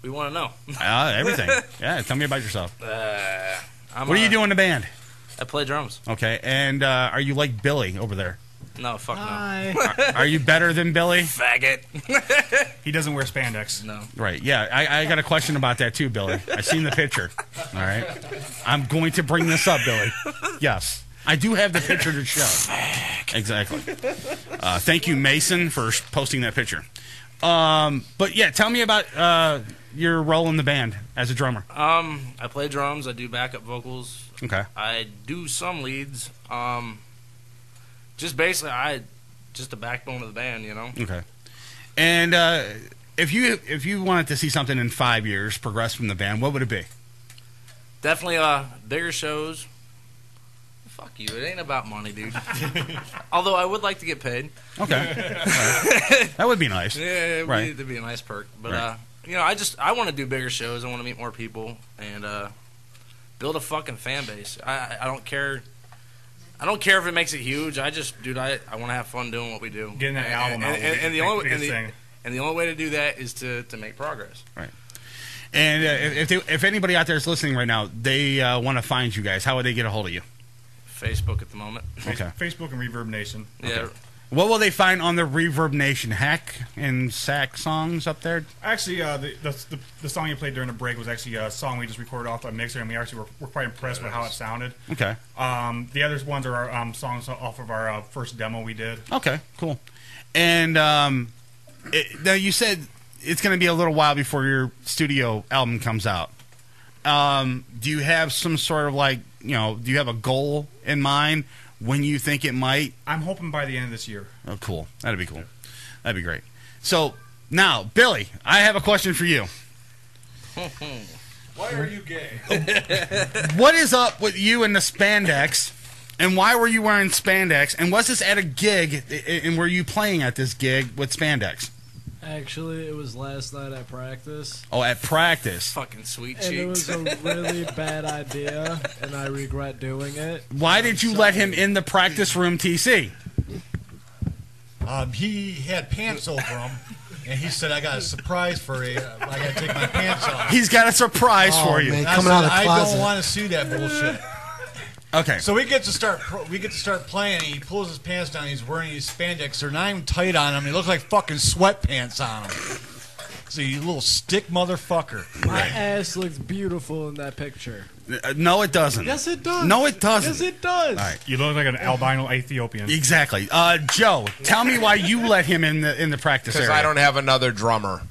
want to know. Everything. Yeah, tell me about yourself. What do you do in the band? I play drums. Okay, and are you like Billy over there? No, fuck no. Are you better than Billy? Faggot. He doesn't wear spandex. No. Right, yeah. I got a question about that too, Billy. I seen the picture. All right. I'm going to bring this up, Billy. Yes. I do have the picture to show. Exactly. Thank you, Mason, for posting that picture. But yeah, tell me about your role in the band as a drummer. I play drums. I do backup vocals. Okay. I do some leads. Just basically, just the backbone of the band, you know. Okay. And if you wanted to see something in 5 years progress from the band, what would it be? Definitely bigger shows. Fuck you. It ain't about money, dude. Although I would like to get paid. Okay. That would be nice. Yeah, it right. would be a nice perk. But, right. I want to do bigger shows. I want to meet more people and build a fucking fan base. I don't care. I don't care if it makes it huge. I want to have fun doing what we do. Getting that album out. And the only way to do that is to make progress. Right. And if anybody out there is listening right now, they want to find you guys, how would they get a hold of you? Facebook at the moment. Okay. Facebook and Reverb Nation. Yeah. Okay. What will they find on the Reverb Nation? Hack and Sack songs up there? Actually, the song you played during the break was actually a song we just recorded off a mixer, and we actually were quite impressed with how it sounded. Okay. The other ones are songs off of our first demo we did. Okay, cool. And now you said it's going to be a little while before your studio album comes out. Do you have some sort of do you have a goal in mind when you think it might? I'm hoping by the end of this year. Oh, cool. That'd be cool. That'd be great. So, now, Billy, I have a question for you. Why are you gay? What is up with you and the spandex, and why were you wearing spandex, and was this at a gig, and were you playing at this gig with spandex? Actually, it was last night at practice. Oh, at practice. Fucking sweet cheeks. And it was a really bad idea, and I regret doing it. Why did you let him in the practice room, TC? He had pants over him, and he said, "I got a surprise for you. I got to take my pants off." He's got a surprise for you. Man, coming out of the closet. I don't want to see that bullshit. Okay. So we get to start playing, and he pulls his pants down. He's wearing these spandex. They're not even tight on him. They look like fucking sweatpants on him. So you little stick motherfucker. My ass looks beautiful in that picture. No, it doesn't. Yes, it does. No, it doesn't. Yes, it does. All right. You look like an albino Ethiopian. Exactly. Joe, tell me why you let him in the practice area. Because I don't have another drummer.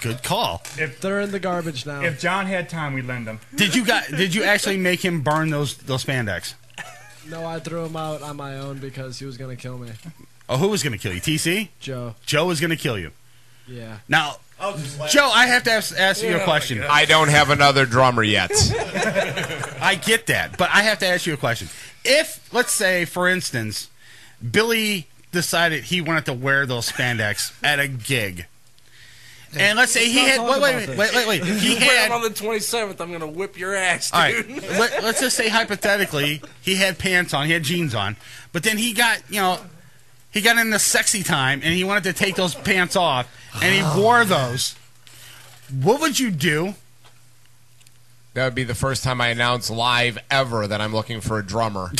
Good call. If they're in the garbage now. If John had time, we'd lend him. Did you actually make him burn those spandex? No, I threw him out on my own because he was going to kill me. Oh, who was going to kill you? TC? Joe. Joe was going to kill you. Yeah. Now, Joe, I have to ask you a question. I don't have another drummer yet. I get that, but I have to ask you a question. If, let's say, for instance, Billy decided he wanted to wear those spandex at a gig, and let's say he had wait. He had on the 27th. I'm gonna whip your ass, dude. All right. Let's just say hypothetically he had pants on, he had jeans on, but then he got in the sexy time and he wanted to take those pants off and he wore those. What would you do? That would be the first time I announce live ever that I'm looking for a drummer.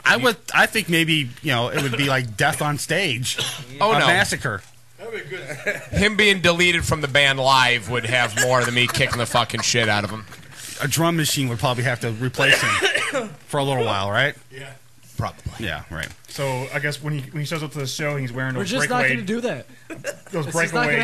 I think maybe it would be like death on stage. Oh, a no. massacre. That'd be good. Him being deleted from the band live would have more than me kicking the fucking shit out of him. A drum machine would probably have to replace him for a little while, right? Yeah. Probably. Yeah, right. So I guess when he shows up to the show, he's wearing those We're just not going to do that. Those breakaway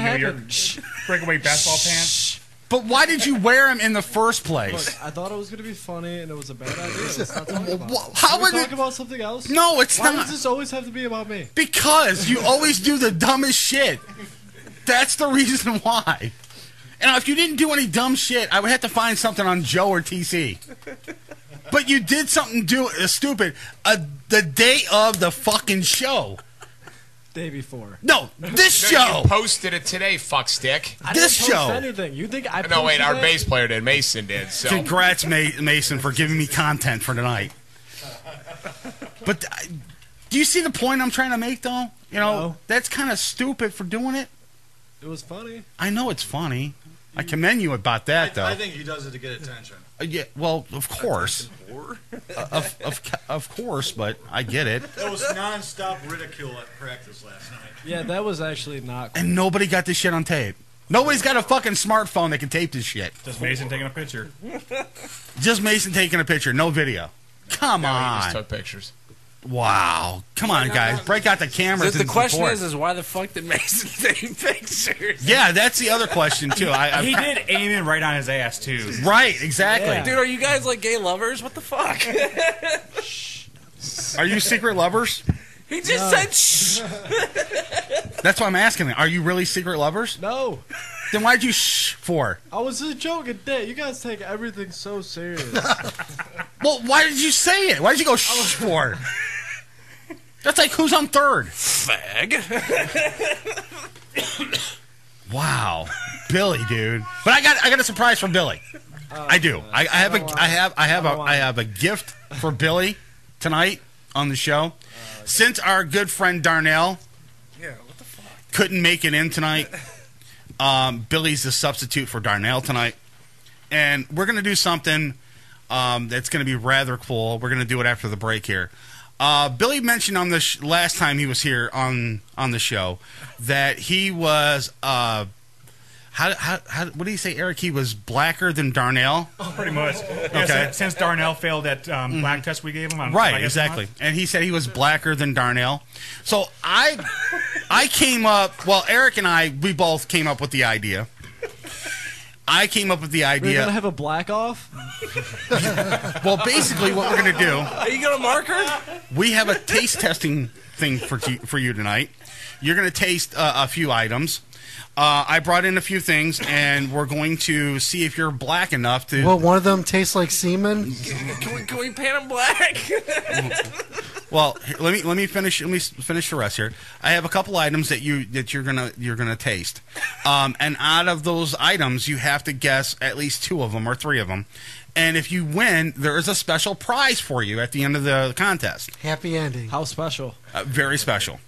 basketball pants. But why did you wear him in the first place? Look, I thought it was going to be funny, and it was a bad idea. Let's not talk about it. How would talk about something else? No, it's Why not. does this always have to be about me? Because you always do the dumbest shit. That's the reason why. And if you didn't do any dumb shit, I would have to find something on Joe or TC. But you did something stupid the day of the fucking show. Day before. No, this show. You posted it today, fuckstick. I this didn't post show. anything. You think I posted No, wait, our that? bass player did. Mason did. So. Congrats, Mason, for giving me content for tonight. But do you see the point I'm trying to make, though? You know, No. that's kind of stupid for doing it. It was funny. I know it's funny. I commend you about that, though. I think he does it to get attention. Yeah, well, of course. Of course, but I get it. It was non-stop ridicule at practice last night. Yeah, that was actually not cool. And nobody got this shit on tape. Nobody's got a fucking smartphone that can tape this shit. Just Mason taking a picture. Just Mason taking a picture, no video. Come No, he on. just took pictures. Wow. Come on, guys. Break out the cameras. The and question support. is why the fuck did Mason take pictures? Yeah, that's the other question, too. He did aim it right on his ass, too. Right, exactly. Yeah. Dude, are you guys like gay lovers? What the fuck? Are you secret lovers? He just said shh. That's why I'm asking. Are you really secret lovers? No. Then why'd you shh for? I was just joking, Dad. You guys take everything so serious. Well, why did you say it? Why did you go shh for? That's like who's on third? Fag. Wow, Billy, dude. But I got a surprise for Billy. I do. I have a gift for Billy tonight on the show. Since our good friend Darnell couldn't make it in tonight, Billy's the substitute for Darnell tonight, and we're gonna do something that's gonna be rather cool. We're gonna do it after the break here. Billy mentioned on the last time he was here on the show that he was what do you say, Eric? He was blacker than Darnell. Oh, pretty much. Okay. Yeah, since Darnell failed that black test we gave him. Right, exactly. And he said he was blacker than Darnell. So I came up. Well, Eric and we both came up with the idea. I came up with the We're idea. gonna have a black off. Well, basically, what we're gonna do. Are you gonna mark her? We have a taste testing thing for you tonight. You're going to taste a few items. I brought in a few things, and we're going to see if you're black enough to. Well, one of them tastes like semen. Can we paint him black? Well, let me finish. Let me finish the rest here. I have a couple items that you're gonna taste, and out of those items, you have to guess at least 2 of them or 3 of them. And if you win, there is a special prize for you at the end of the contest. Happy ending. How special? Very special.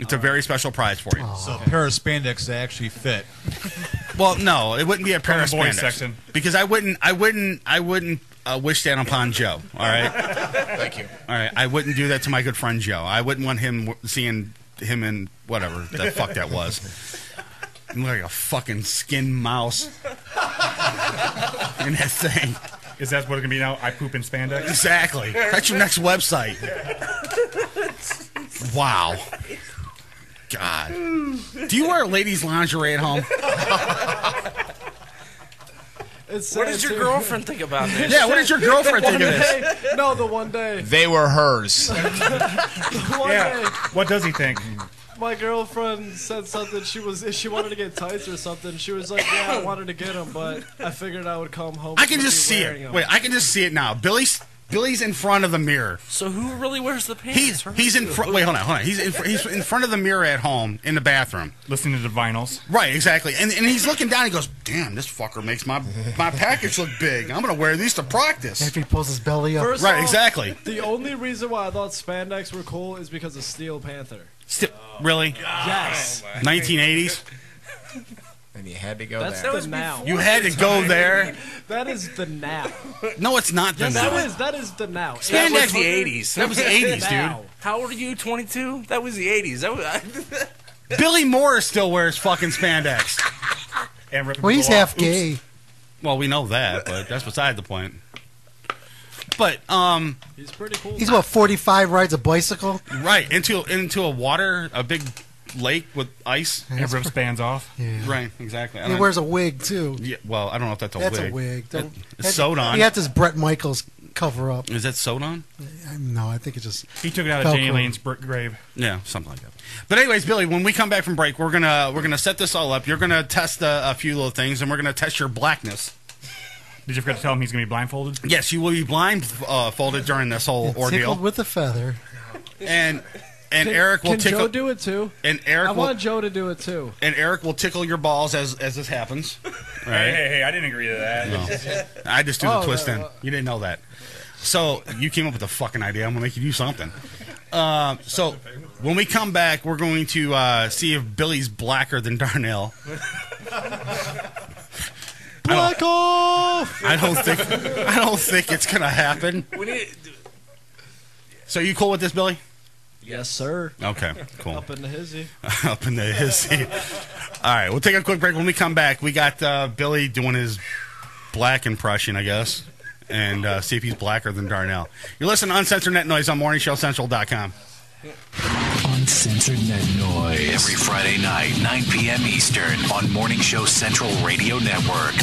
It's a very special prize for you. So a pair of spandex that actually fit. Well, no, it wouldn't be a pair of From the boys spandex section. because I wouldn't wish that upon Joe. All right. Thank you. All right, I wouldn't do that to my good friend Joe. I wouldn't want him seeing him in whatever the fuck that was. I'm like a fucking skin mouse in that thing. Is that what it's going to be now? I poop in spandex? Exactly. That's your next website. Wow. God. Do you wear ladies' lingerie at home? What did your girlfriend think about this? Yeah, what did your girlfriend think of this? No, the one day. They were hers. One day, What does he think? my girlfriend said something. She wanted to get tights or something. She was like, "Yeah, I wanted to get them, but I figured I would come home." I can and just be see wearing it. 'em." Wait, I can just see it now. Billy's in front of the mirror. So who really wears the pants? He's in front. Wait, hold on. He's in front of the mirror at home in the bathroom. Listening to the vinyls. Right, exactly. And he's looking down. He goes, "Damn, this fucker makes my package look big. I'm gonna wear these to practice." After he pulls his belly up. First Right, off, exactly. The only reason why I thought spandex were cool is because of Steel Panther. Really? Yes. 1980s. And you had to go That's there. the now. You had to go there. That is the now. No, it's not the Yes, now. that is the now. That was the 80s. That was the 80s, Now. dude. How old are you? 22? That was the 80s. That was. Billy Morris still wears fucking spandex. And ripping Well, he's people half off. gay. Well, we know that, but that's beside the point. But He's pretty cool. He's about 45, rides a bicycle. right into a big lake with ice. And rips bands off. Yeah. Right, exactly. He wears a wig, too. Yeah, well, I don't know if that's a That's wig. a wig. It's sewed on. He had this Brett Michaels cover up. Is that sewed on? No, I think it just. He took it out of Jane Velcro. Lane's grave. Yeah, something like that. But anyways, Billy, when we come back from break, we're gonna set this all up. You're gonna test a few little things, and we're gonna test your blackness. Did you forget to tell him he's going to be blindfolded? Yes, you will be blindfolded during this whole ordeal. Tickled with a feather. And Eric will Can tickle. Joe do it too? And Eric I will. want Joe to do it too. And Eric will tickle your balls as this happens. Right? Hey, I didn't agree to that. No. I just do the Oh, twist in. yeah. You didn't know that. So you came up with a fucking idea. I'm gonna make you do something. So when we come back, we're going to see if Billy's blacker than Darnell. Black off! I don't think it's gonna happen. So you cool with this, Billy? Yes, sir. Okay, cool. Up in the hizzy. Up in the hizzy. All right, we'll take a quick break. When we come back, we got Billy doing his black impression, I guess, and see if he's blacker than Darnell. You're listening to Uncensored Net Noise on morningshowcentral.com. Uncensored Net Noise. Every Friday night, 9 p.m. Eastern on Morning Show Central Radio Network.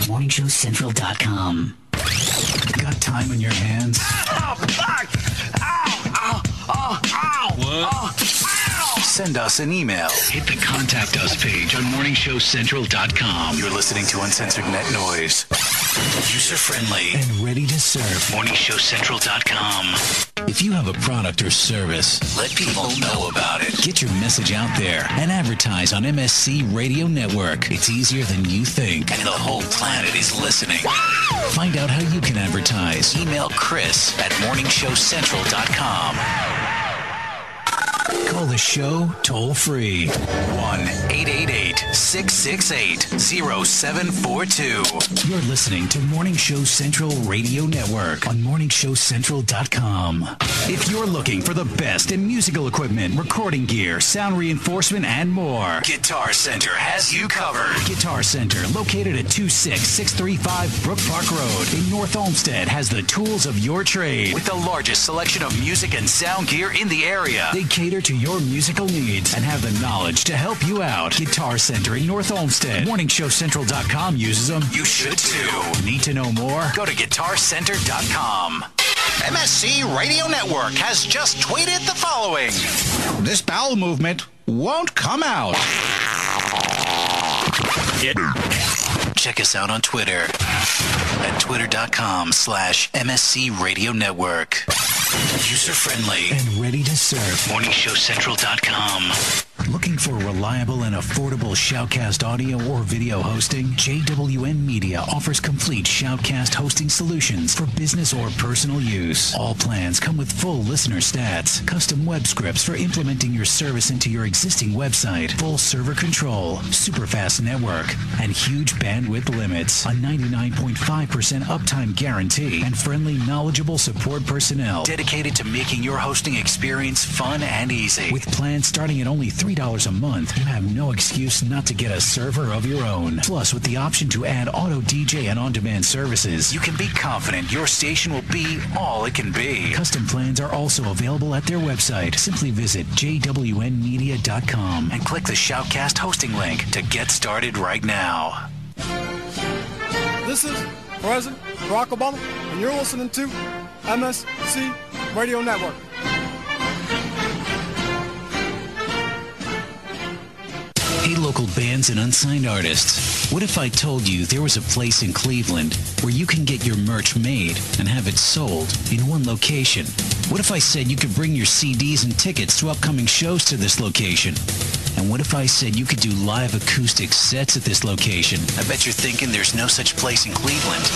morningshowcentral.com. Got time on your hands? Oh, fuck! Ow! Ow! Oh, ow! What? Oh, ow! Send us an email. Hit the Contact Us page on morningshowcentral.com. You're listening to Uncensored Net Noise. User-friendly and ready to serve. morningshowcentral.com. If you have a product or service, let people know about it. Get your message out there and advertise on MSC Radio Network. It's easier than you think, and the whole planet is listening. Find out how you can advertise. Email Chris at morningshowcentral.com. Call the show toll-free. 1-888-668-0742. You're listening to Morning Show Central Radio Network on morningshowcentral.com. If you're looking for the best in musical equipment, recording gear, sound reinforcement, and more, Guitar Center has you covered. Guitar Center, located at 26635 Brook Park Road in North Olmsted, has the tools of your trade with the largest selection of music and sound gear in the area. They cater to your musical needs and have the knowledge to help you out. Guitar Center in North Olmsted. MorningshowCentral.com uses them. You should too. Need to know more? Go to GuitarCenter.com. MSC Radio Network has just tweeted the following. This bowel movement won't come out. Check us out on Twitter at twitter.com/MSC Radio Network. User-friendly and ready to serve. morningshowcentral.com. Looking for reliable and affordable Shoutcast audio or video hosting? JWN Media offers complete Shoutcast hosting solutions for business or personal use. All plans come with full listener stats, custom web scripts for implementing your service into your existing website, full server control, super fast network, and huge bandwidth limits. A 99.5% uptime guarantee and friendly, knowledgeable support personnel dedicated to making your hosting experience fun and easy. With plans starting at only $3 a month, you have no excuse not to get a server of your own. Plus, with the option to add auto DJ and on-demand services, you can be confident your station will be all it can be. Custom plans are also available at their website. Simply visit jwnmedia.com and click the Shoutcast hosting link to get started right now. This is President Barack Obama, and you're listening to MSC Radio Network. Hey, local bands and unsigned artists. What if I told you there was a place in Cleveland where you can get your merch made and have it sold in one location? What if I said you could bring your CDs and tickets to upcoming shows to this location? And what if I said you could do live acoustic sets at this location? I bet you're thinking there's no such place in Cleveland.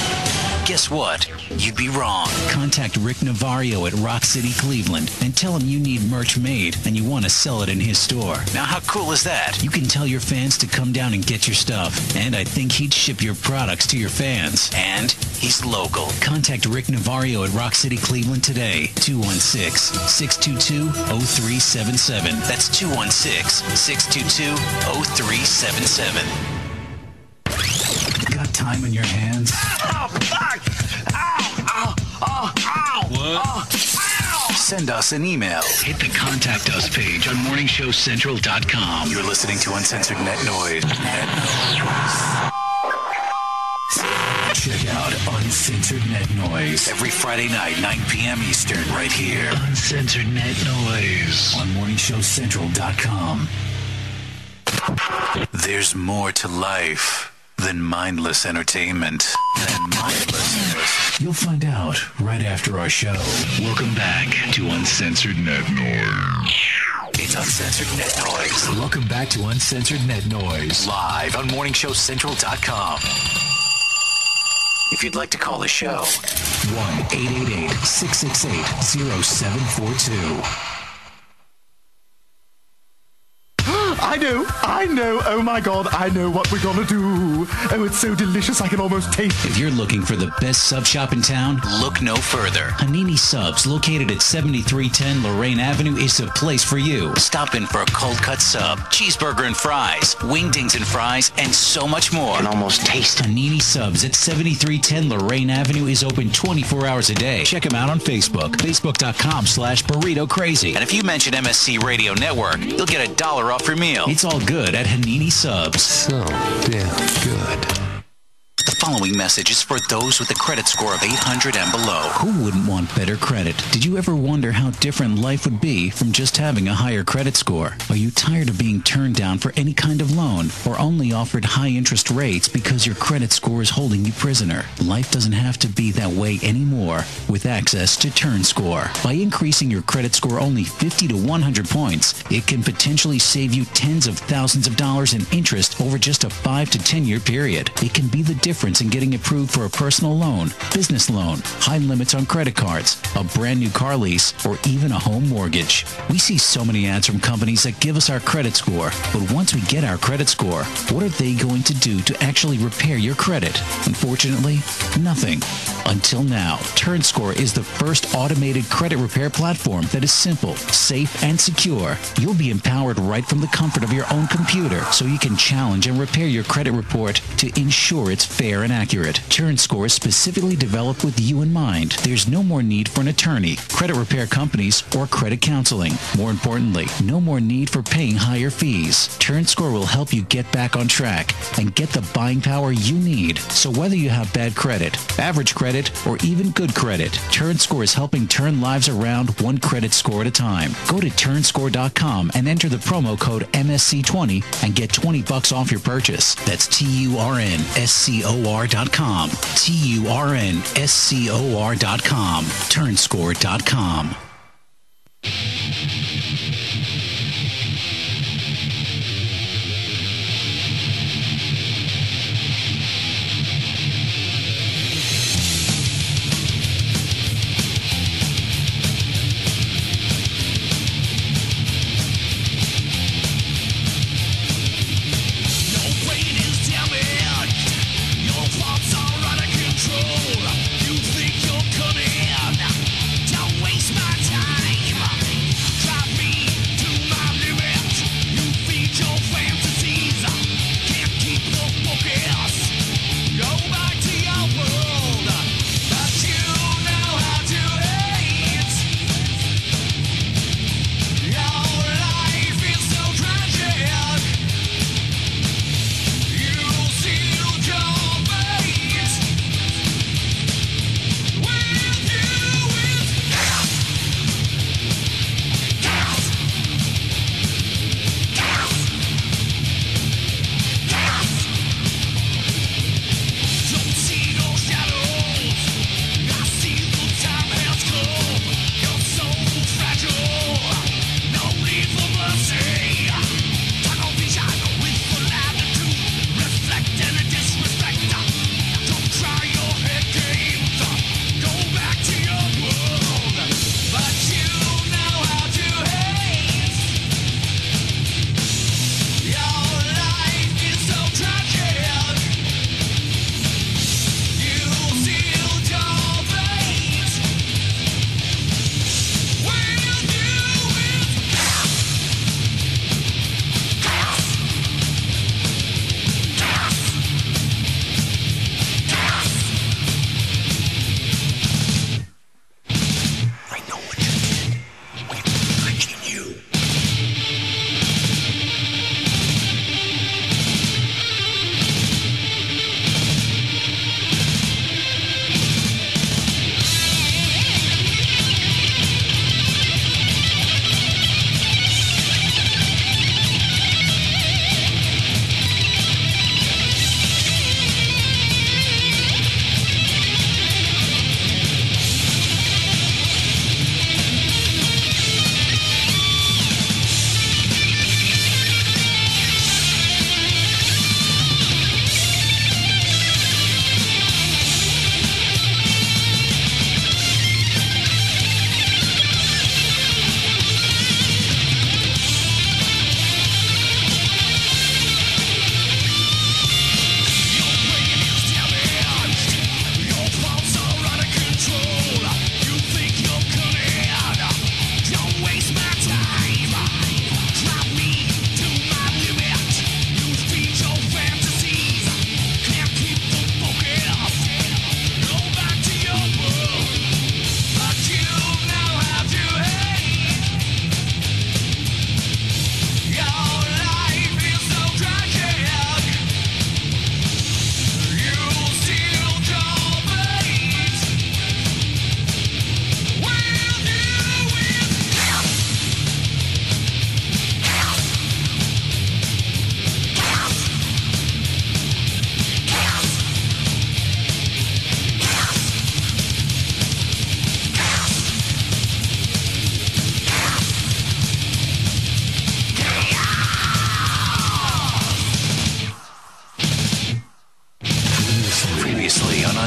Guess what? You'd be wrong. Contact Rick Navario at Rock City, Cleveland, and tell him you need merch made and you want to sell it in his store. Now, how cool is that? You can tell your fans to come down and get your stuff, and I think he'd ship your products to your fans. And he's local. Contact Rick Navario at Rock City, Cleveland today. 216-622-0377. That's 216-622-0377. Got time on your hands? Oh, fuck! Ow! Ow! Oh, ow! What? Oh, ow! Send us an email. Hit the Contact Us page on morningshowcentral.com. You're listening to Uncensored Net Noise. Check out Uncensored Net Noise every Friday night, 9 p.m. Eastern, right here. Uncensored Net Noise on morningshowcentral.com. There's more to life than mindless entertainment. You'll find out right after our show. Welcome back to Uncensored Net Noise. It's Uncensored Net Noise. Welcome back to Uncensored Net Noise. Live on morningshowcentral.com. If you'd like to call the show, 1-888-668-0742. I know, oh my God, I know what we're gonna do. Oh, it's so delicious, I can almost taste it. If you're looking for the best sub shop in town, look no further. Hanini Subs, located at 7310 Lorraine Avenue, is the place for you. Stop in for a cold cut sub, cheeseburger and fries, wingdings and fries, and so much more. I can almost taste it. Hanini Subs at 7310 Lorraine Avenue is open 24 hours a day. Check them out on Facebook, facebook.com/burrito crazy. And if you mention MSC Radio Network, you'll get $1 off your meal. It's all good at Hanini Subs. So damn good. The following message is for those with a credit score of 800 and below. Who wouldn't want better credit? Did you ever wonder how different life would be from just having a higher credit score? Are you tired of being turned down for any kind of loan or only offered high interest rates because your credit score is holding you prisoner? Life doesn't have to be that way anymore with access to TurnScore. By increasing your credit score only 50 to 100 points, it can potentially save you tens of thousands of dollars in interest over just a 5 to 10 year period. It can be the difference in getting approved for a personal loan, business loan, high limits on credit cards, a brand new car lease, or even a home mortgage. We see so many ads from companies that give us our credit score, but once we get our credit score, what are they going to do to actually repair your credit? Unfortunately, nothing. Until now, TurnScore is the first automated credit repair platform that is simple, safe, and secure. You'll be empowered right from the comfort of your own computer, so you can challenge and repair your credit report to ensure it's fair and accurate. TurnScore is specifically developed with you in mind. There's no more need for an attorney, credit repair companies, or credit counseling. More importantly, no more need for paying higher fees. TurnScore will help you get back on track and get the buying power you need. So whether you have bad credit, average credit, or even good credit, TurnScore is helping turn lives around one credit score at a time. Go to turnscore.com and enter the promo code MSC20 and get $20 off your purchase. That's TURNSCOR.com. TURNSCOR.com. Turnscore.com. Don't waste my time.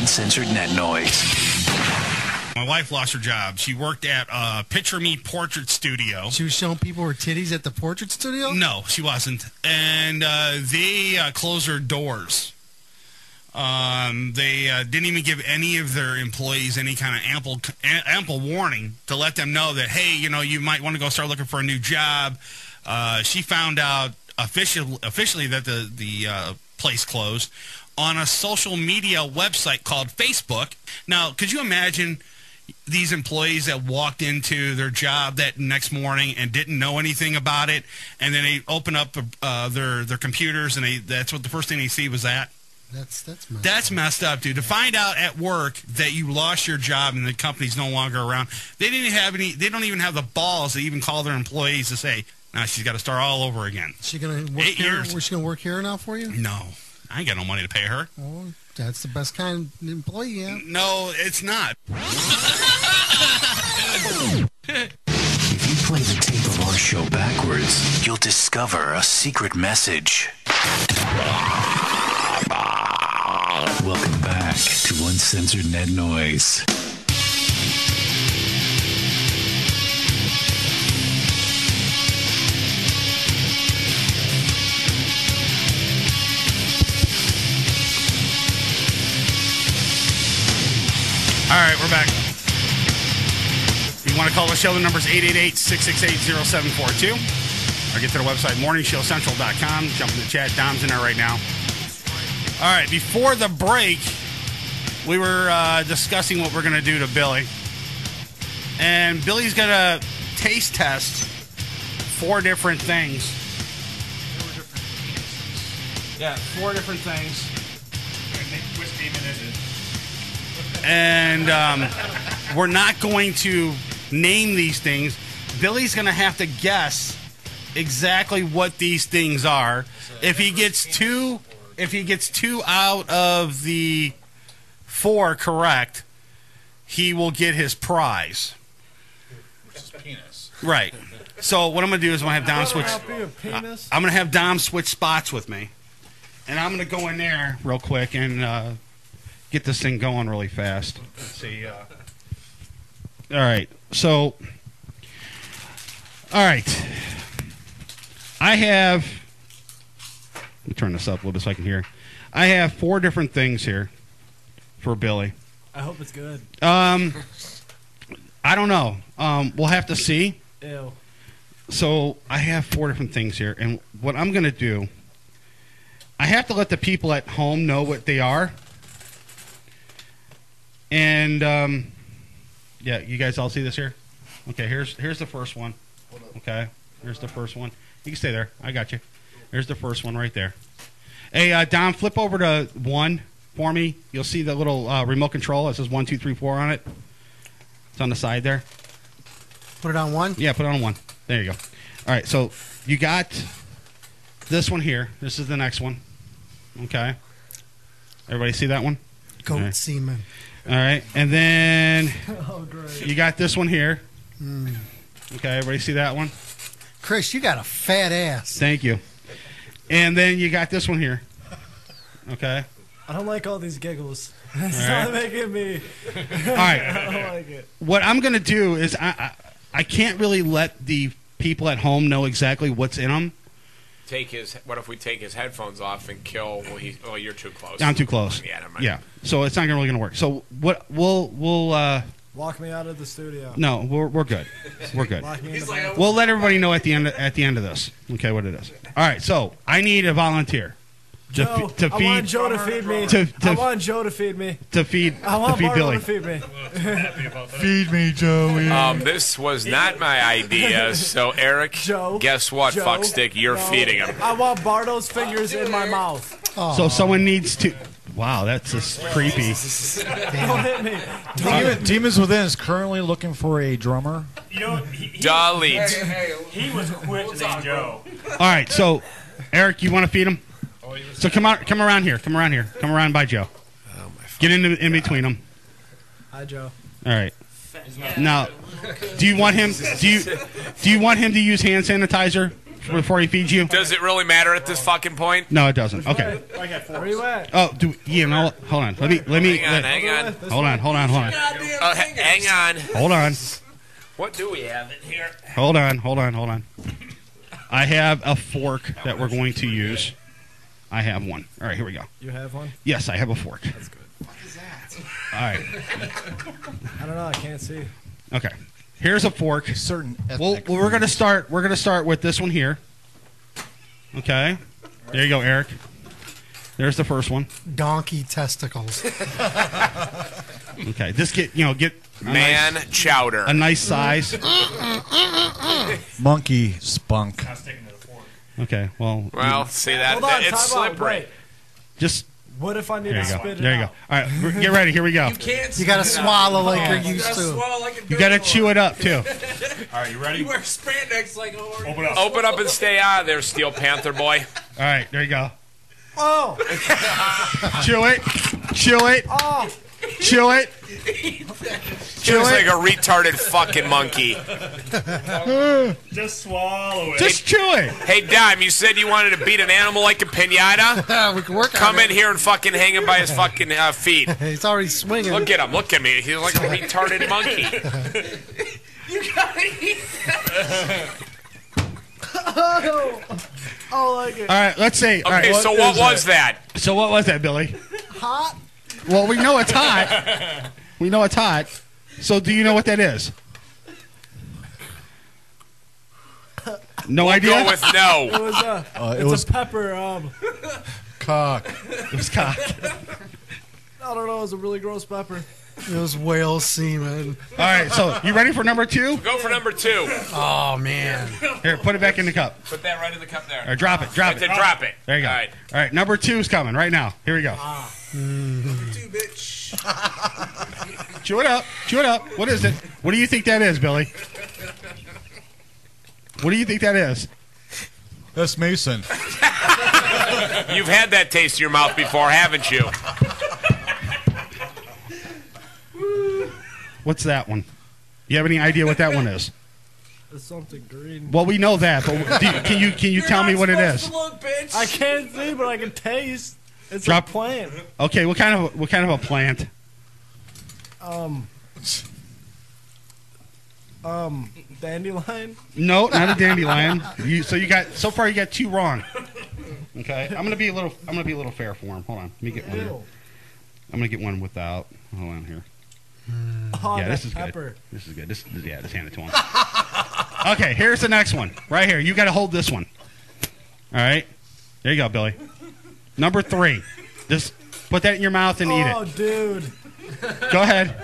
Uncensored Net Noise. My wife lost her job. She worked at Picture Me Portrait Studio. She was showing people her titties at the portrait studio? No, she wasn't. And they closed their doors. They didn't even give any of their employees any kind of ample warning to let them know that, hey, you might want to go start looking for a new job. She found out officially that the place closed on a social media website called Facebook. Now, could you imagine these employees that walked into their job that next morning and didn't know anything about it, and then they open up their computers and that's what the first thing they see was that? That's messed up, dude. To find out at work that you lost your job and the company's no longer around, they don't even have the balls to even call their employees to say, "Now she's got to start all over again." She gonna work 8 years. Was she gonna work here now for you? No, I ain't got no money to pay her. Oh, that's the best kind of employee, yeah. No, it's not. If you play the tape of our show backwards, you'll discover a secret message. Welcome back to Uncensored Net Noise. All right, we're back. If you want to call the show, the number's 888-668-0742. Or get to the website, morningshowcentral.com. Jump in the chat. Dom's in there right now. All right, before the break, we were discussing what we're going to do to Billy. And Billy's going to taste test 4 different things. 4 different things. Which demon is it? And we're not going to name these things. Billy's going to have to guess exactly what these things are. If he gets 2 out of the 4 correct, he will get his prize. Which is penis. Right. So what I'm going to do is I'm going to have Dom switch. I'm going to have Dom switch spots with me, and I'm going to go in there real quick and get this thing going really fast. Let's see. All right. So, all right. I have. Let me turn this up a little bit so I can hear. I have 4 different things here for Billy. I hope it's good. I don't know. We'll have to see. Ew. So I have 4 different things here, and what I'm going to do, I have to let the people at home know what they are. And yeah, you guys all see this here? Okay, here's the first one. Okay, here's the first one. You can stay there. I got you. Here's the first one right there. Hey, Dom, flip over to 1 for me. You'll see the little remote control. It says 1, 2, 3, 4 on it. It's on the side there. Put it on 1? Yeah, put it on 1. There you go. All right, so you got this one here. This is the next one. Okay. Everybody see that one? Goat semen. All right, and then Oh, great. you got this one here. Okay, everybody see that one? Chris, you got a fat ass. Thank you. And then you got this one here. Okay. I don't like all these giggles. All It's right. not making me. All right. I don't like it. What I'm going to do is I can't really let the people at home know exactly what's in them. What if we take his headphones off and kill? Well, you're too close. I'm too close. Yeah, never mind. Yeah. So it's not really going to work. So what we'll Walk me out of the studio. no, we're good. We're good. Lock me in the bathroom. We'll let everybody know at the end of this. Okay, what it is. All right. So I need a volunteer Joe, to I feed. want Joe to feed me. I want Joe to feed me. To feed. I want to feed Barlow Billy. to feed me. Feed me, Joey. This was not my idea. So Eric, guess what, Joe, fuckstick? You're no. feeding him. I want Bardo's fingers in my mouth. So someone needs to. Wow, that's just creepy. Don't hit me. Demons Within is currently looking for a drummer. You know, Delete. He was quick to Joe. All right, so Eric, you want to feed him? So come around here. Come around by Joe. Get in between them. Hi, Joe. All right. Now, do you want him? Do you want him to use hand sanitizer before he feeds you? Does it really matter at this fucking point? No, it doesn't. Okay. Where you at? Oh, Ian, hold on. Let me. Hang on. Hold on. Hang on. Hold on. What do we have in here? Hold on. I have a fork that we're going to use. I have one. All right, here we go. You have one? Yes, I have a fork. That's good. What is that? All right. I don't know. I can't see. Okay. Here's a fork. Certain. Well, we're gonna start. We're gonna start with this one here. Okay. There you go, Eric. There's the first one. Donkey testicles. Okay. Just get man chowder. A nice size. Monkey spunk. Okay. Well. See that? Hold on, It's time out, slippery. wait. Just. What if I need There to you go. spit it There you go. out? All right. Get ready. Here we go. You gotta swallow like you're used to. You gotta chew it up too. All right, you ready? You wear spandex like a horse. Open up. Open up and stay out of there, Steel Panther boy. All right. There you go. Oh! Chew it. Chew it. Oh! Chew it. She looks like a retarded fucking monkey. Just swallow it. Just chew it. Hey, Dime, you said you wanted to beat an animal like a pinata? We can work on Come it. in here and fucking hang him by his fucking feet. He's already swinging. Look at him. Look at me. He's like a retarded monkey. You gotta eat that. Oh, like it. All right. Let's see. All Okay, right. so what was that? So what was that, Billy? Hot? Well, we know it's hot. We know it's hot. So do you know what that is? No idea? Go with no. It was a. it was a pepper. cock. It was cock. I don't know. It was a really gross pepper. It was whale semen. All right. So you ready for number 2? Go for number 2. Oh man. Here, put it back in the cup. Put that right in the cup there. Or drop it. Drop it. Then drop it. There you go. All right. All right. Number 2 is coming right now. Here we go. Chew it up. Chew it up. What is it? What do you think that is, Billy? What do you think that is? That's Mason. You've had that taste in your mouth before, haven't you? What's that one? You have any idea what that one is? It's something green. Well, we know that, but can you tell me what it is? Look, bitch. I can't see, but I can taste. It's Drop- a plant. Okay, what kind of a plant? Dandelion. No, not a dandelion. So far you got 2 wrong. Okay, I'm gonna be a little fair for him. Hold on, let me get one. Here. I'm gonna get one without. Hold on here. Oh, Yeah, this is pepper. good. This is good. Just hand it to him. Okay, here's the next one. Right here. You got to hold this one. All right. There you go, Billy. Number 3. Just put that in your mouth and eat it. Oh, dude. Go ahead.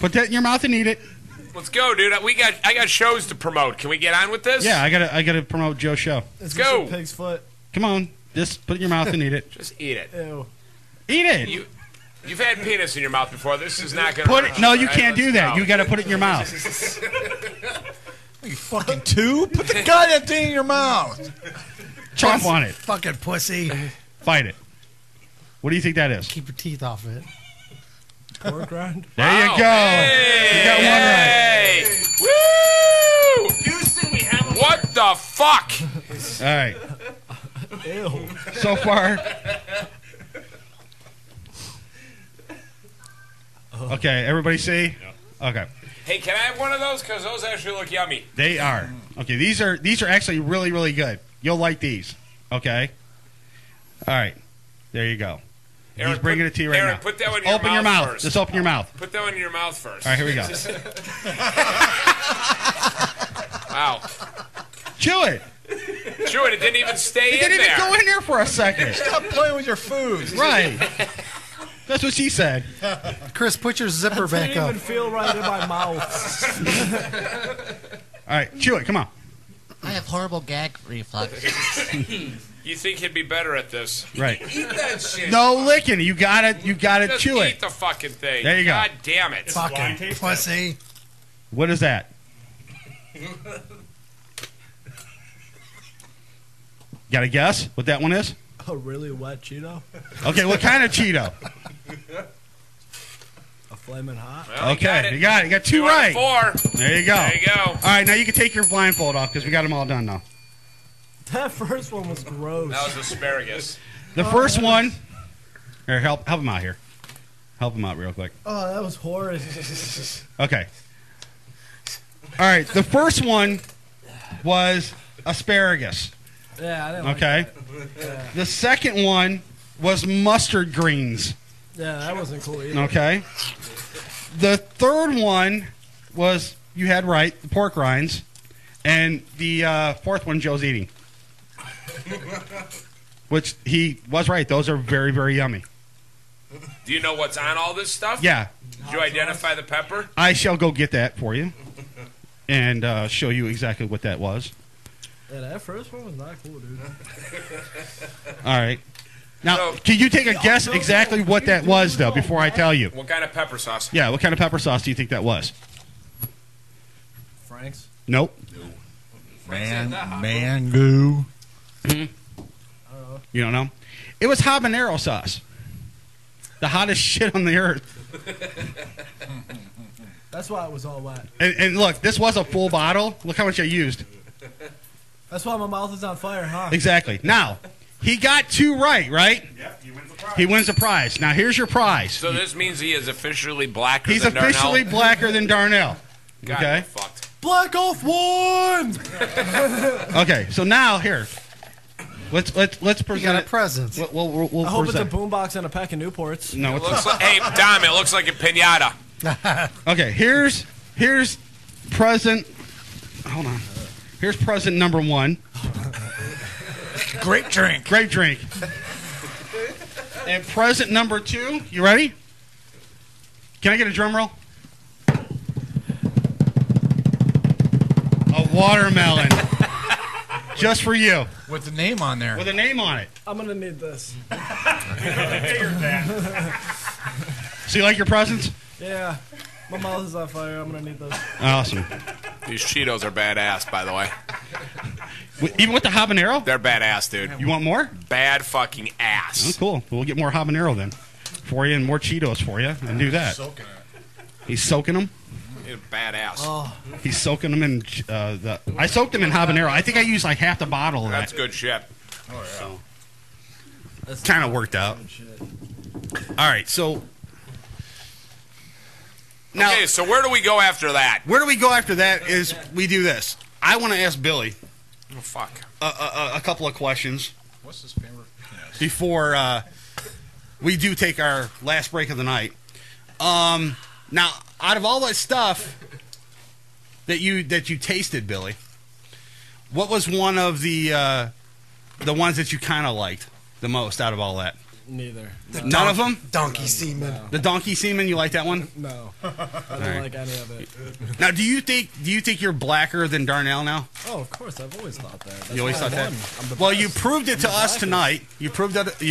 Put that in your mouth and eat it. Let's go, dude. I got shows to promote. Can we get on with this? Yeah, I gotta promote Joe's show. Let's go. A pig's foot. Come on. Just put it in your mouth and eat it. Just eat it. Ew. Eat it. You've had penis in your mouth before. This is not going to Put it. No, you can't do that. go. You got to put it in your mouth. You fucking tube? Put the goddamn thing in your mouth. Chomp on it. Fucking pussy. Fight it. What do you think that is? Keep your teeth off it. Pork rind. There you go. Hey, You got one right. Woo! Houston, we have a What the fuck? All right. Ew. So far. Okay, everybody see? Okay. Hey, can I have one of those? Because those actually look yummy. They are. Okay, these are actually really, really good. You'll like these. Okay? All right. There you go. Aaron, He's bringing it to you right Aaron, now. put that one in your Open your mouth mouth. first. Just open your mouth. Put that one in your mouth first. All right, here we go. Wow. Chew it. Chew it. It didn't even stay It in didn't there. even go in there for a second. Stop playing with your food. Right. That's what she said. Chris, put your zipper back Didn't up. even feel right in my mouth. All right, chew it. Come on. I have horrible gag reflux. You think he'd be better at this? Right. Eat that shit. No licking. You gotta Just chew eat it. the fucking thing. There you go. God damn it. Fucking pussy. What is that? Got a guess what that one is? A really wet Cheeto. Okay, what kind of Cheeto? A flaming hot. Well, Okay, you got it. You got 2 2 out right. of 4. There you go. There you go. All right, now you can take your blindfold off because we got them all done now. That first one was gross. That was asparagus. The first one. Here, help him out here. Help him out real quick. Oh, that was horrid. Okay. All right. The first one was asparagus. Yeah, I didn't like Okay. that. Yeah. The second one was mustard greens. Yeah, that wasn't cool either. Okay. The third one was, you had right, the pork rinds. And the fourth one Joe's eating. Which he was right. Those are very, very yummy. Do you know what's on all this stuff? Yeah. Did you identify the pepper? I shall go get that for you. And show you exactly what that was. Yeah, that first one was not cool, dude. All right. Now, can you take a guess exactly what that was, though, before I tell you? What kind of pepper sauce? Yeah, what kind of pepper sauce do you think that was? Frank's? Nope. Mango. You don't know? It was habanero sauce. The hottest shit on the earth. That's why it was all wet. And look, this was a full bottle. Look how much I used. That's why my mouth is on fire, huh? Exactly. Now, he got 2 right? Yep, he wins the prize. He wins the prize. Now, here's your prize. So this means he is officially blacker He's than Darnell? officially blacker than Darnell. God, Okay? I'm fucked. Black off one! Okay, so now, here. Let's present You got a present. We'll I hope it's a present. boombox and a pack of Newports. No, It it's looks like, hey, Dom, it looks like a pinata. Okay, here's present. Hold on. Here's present number 1. Great drink. Great drink. And present number 2. You ready? Can I get a drum roll? A watermelon. Just for you. With the name on there. With a name on it. I'm gonna need this. So you like your presents? Yeah. My mouth is on fire. I'm gonna need this. Awesome. These Cheetos are badass, by the way. Even with the habanero? They're badass, dude. You want more? Bad fucking ass. Oh, cool. We'll get more habanero then for you and more Cheetos for you and do that. He's soaking them. He's badass. Oh. He's soaking them in I soaked them in habanero. I think I used like half the bottle of that. That's good shit. Oh, yeah. So, kind of worked out. All right, so now, okay, so where do we go after that? Where do we go after that is we do this. I want to ask Billy Oh, fuck. a couple of questions What's this favorite? Yes. before we do take our last break of the night. Now, out of all that stuff that you tasted, Billy, what was one of the ones that you kind of liked the most out of all that? Neither. None of them? Donkey semen. No. The donkey semen, you like that one? No. I don't right. like any of it. Now, do you think you're blacker than Darnell now? Oh, of course. I've always thought that. That's You always why I thought that? won. I'm the Well, best. you proved it to I'm the us blackest. tonight. You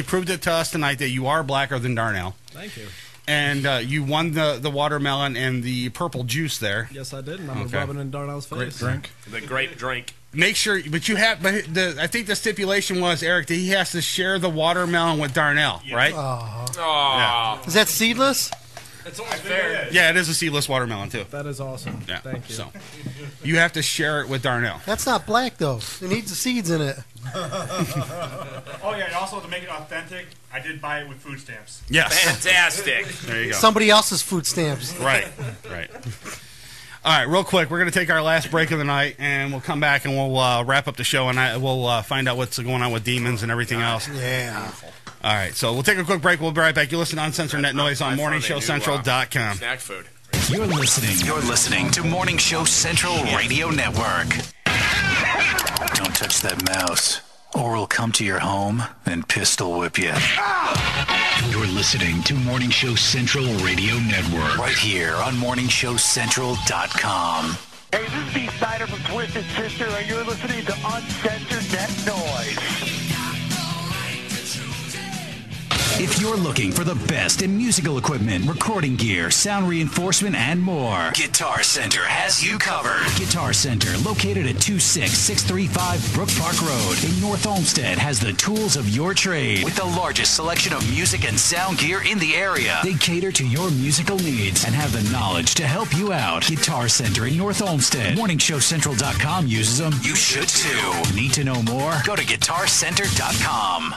proved it to us tonight that you are blacker than Darnell. Thank you. And you won the watermelon and the purple juice there. Yes, I did, and I'm Okay. rubbing in Darnell's face. Great drink. The grape drink. Make sure, but I think the stipulation was, Eric, that he has to share the watermelon with Darnell, right? Oh. Oh. Is that seedless? It's only fair. Yeah, it is a seedless watermelon too. That is awesome. Yeah. Thank you. So you have to share it with Darnell. That's not black though. It needs the seeds in it. Oh yeah, and also to make it authentic, I did buy it with food stamps. Yes. Fantastic. There you go. Somebody else's food stamps. Right. All right, real quick, we're going to take our last break of the night, and we'll come back and we'll wrap up the show, and we'll find out what's going on with demons and everything else. Yeah. All right, so we'll take a quick break. We'll be right back. You listen to Uncensored Net Noise on morningshowcentral.com. Snack food. You're listening to Morning Show Central Radio Network. Don't touch that mouse, or we'll come to your home and pistol whip you. You're listening to Morning Show Central Radio Network. Right here on morningshowcentral.com. Hey, this is Steve Snyder from Twisted Sister, and you're listening to Uncensored Net Noise. If you're looking for the best in musical equipment, recording gear, sound reinforcement, and more, Guitar Center has you covered. Guitar Center, located at 26635 Brook Park Road in North Olmsted, has the tools of your trade with the largest selection of music and sound gear in the area. They cater to your musical needs and have the knowledge to help you out. Guitar Center in North Olmsted. morningshowcentral.com uses them. You should too. Need to know more? Go to guitarcenter.com.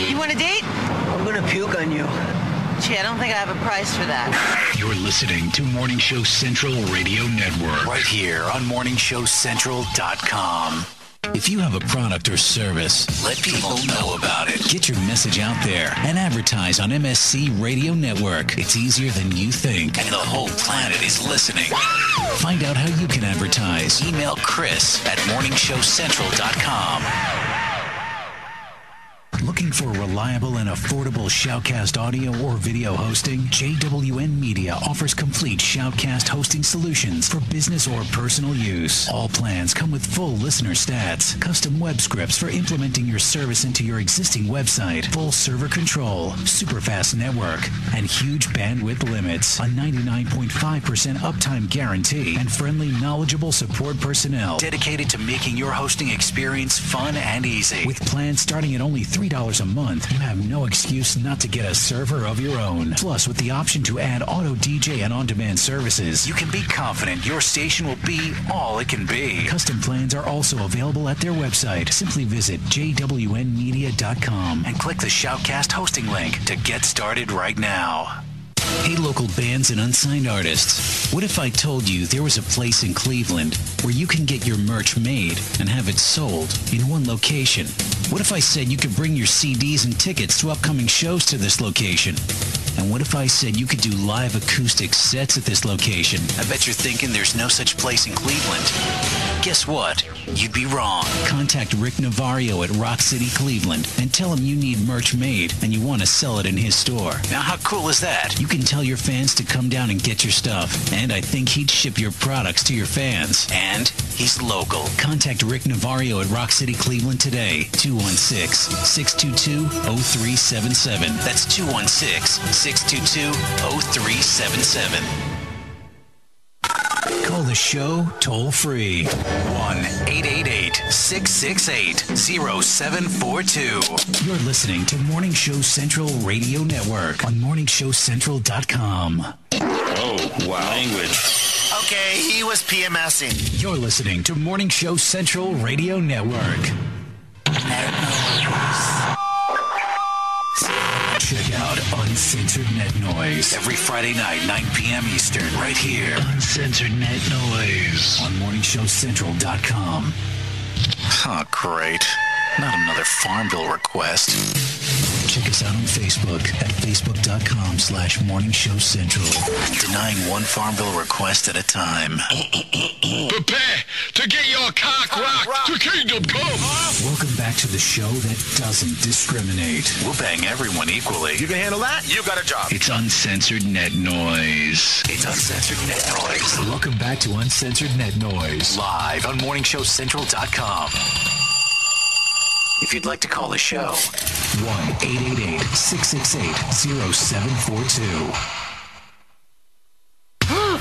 You want a date? I'm gonna puke on you. Gee, I don't think I have a price for that. You're listening to Morning Show Central Radio Network. Right here on morningshowcentral.com. If you have a product or service, let people know about it. Get your message out there and advertise on MSC Radio Network. It's easier than you think, and the whole planet is listening. Find out how you can advertise. Email Chris at morningshowcentral.com. Looking for reliable and affordable Shoutcast audio or video hosting? JWN Media offers complete Shoutcast hosting solutions for business or personal use. All plans come with full listener stats, custom web scripts for implementing your service into your existing website, full server control, super fast network, and huge bandwidth limits, a 99.5% uptime guarantee, and friendly, knowledgeable support personnel dedicated to making your hosting experience fun and easy. With plans starting at only $3 a month, you have no excuse not to get a server of your own. Plus, with the option to add auto DJ and on-demand services, you can be confident your station will be all it can be. Custom plans are also available at their website. Simply visit jwnmedia.com and click the Shoutcast hosting link to get started right now. Hey, local bands and unsigned artists. What if I told you there was a place in Cleveland where you can get your merch made and have it sold in one location? What if I said you could bring your CDs and tickets to upcoming shows to this location? And what if I said you could do live acoustic sets at this location? I bet you're thinking there's no such place in Cleveland. Guess what? You'd be wrong. Contact Rick Navario at Rock City, Cleveland, and tell him you need merch made and you want to sell it in his store. Now, how cool is that? You can tell your fans to come down and get your stuff, and I think he'd ship your products to your fans. And he's local. Contact Rick Navario at Rock City, Cleveland today. 216-622-0377. That's 216-622-0377. Call the show toll free. 1-888-668-0742. You're listening to Morning Show Central Radio Network on morningshowcentral.com. Oh, wow. Language. Okay, he was PMSing. You're listening to Morning Show Central Radio Network. Check out Uncensored Net Noise every Friday night, 9 p.m. Eastern, right here. Uncensored Net Noise on morningshowcentral.com. Oh, great. Not another Farmville request. Check us out on Facebook at facebook.com/morningshowcentral. Denying one Farmville request at a time. Prepare to get your cock rocked to kingdom come. Welcome back to the show that doesn't discriminate. We'll bang everyone equally. You can handle that? You got a job. It's Uncensored Net Noise. It's Uncensored Net Noise. Welcome back to Uncensored Net Noise. Live on morningshowcentral.com. If you'd like to call the show, 1-888-668-0742.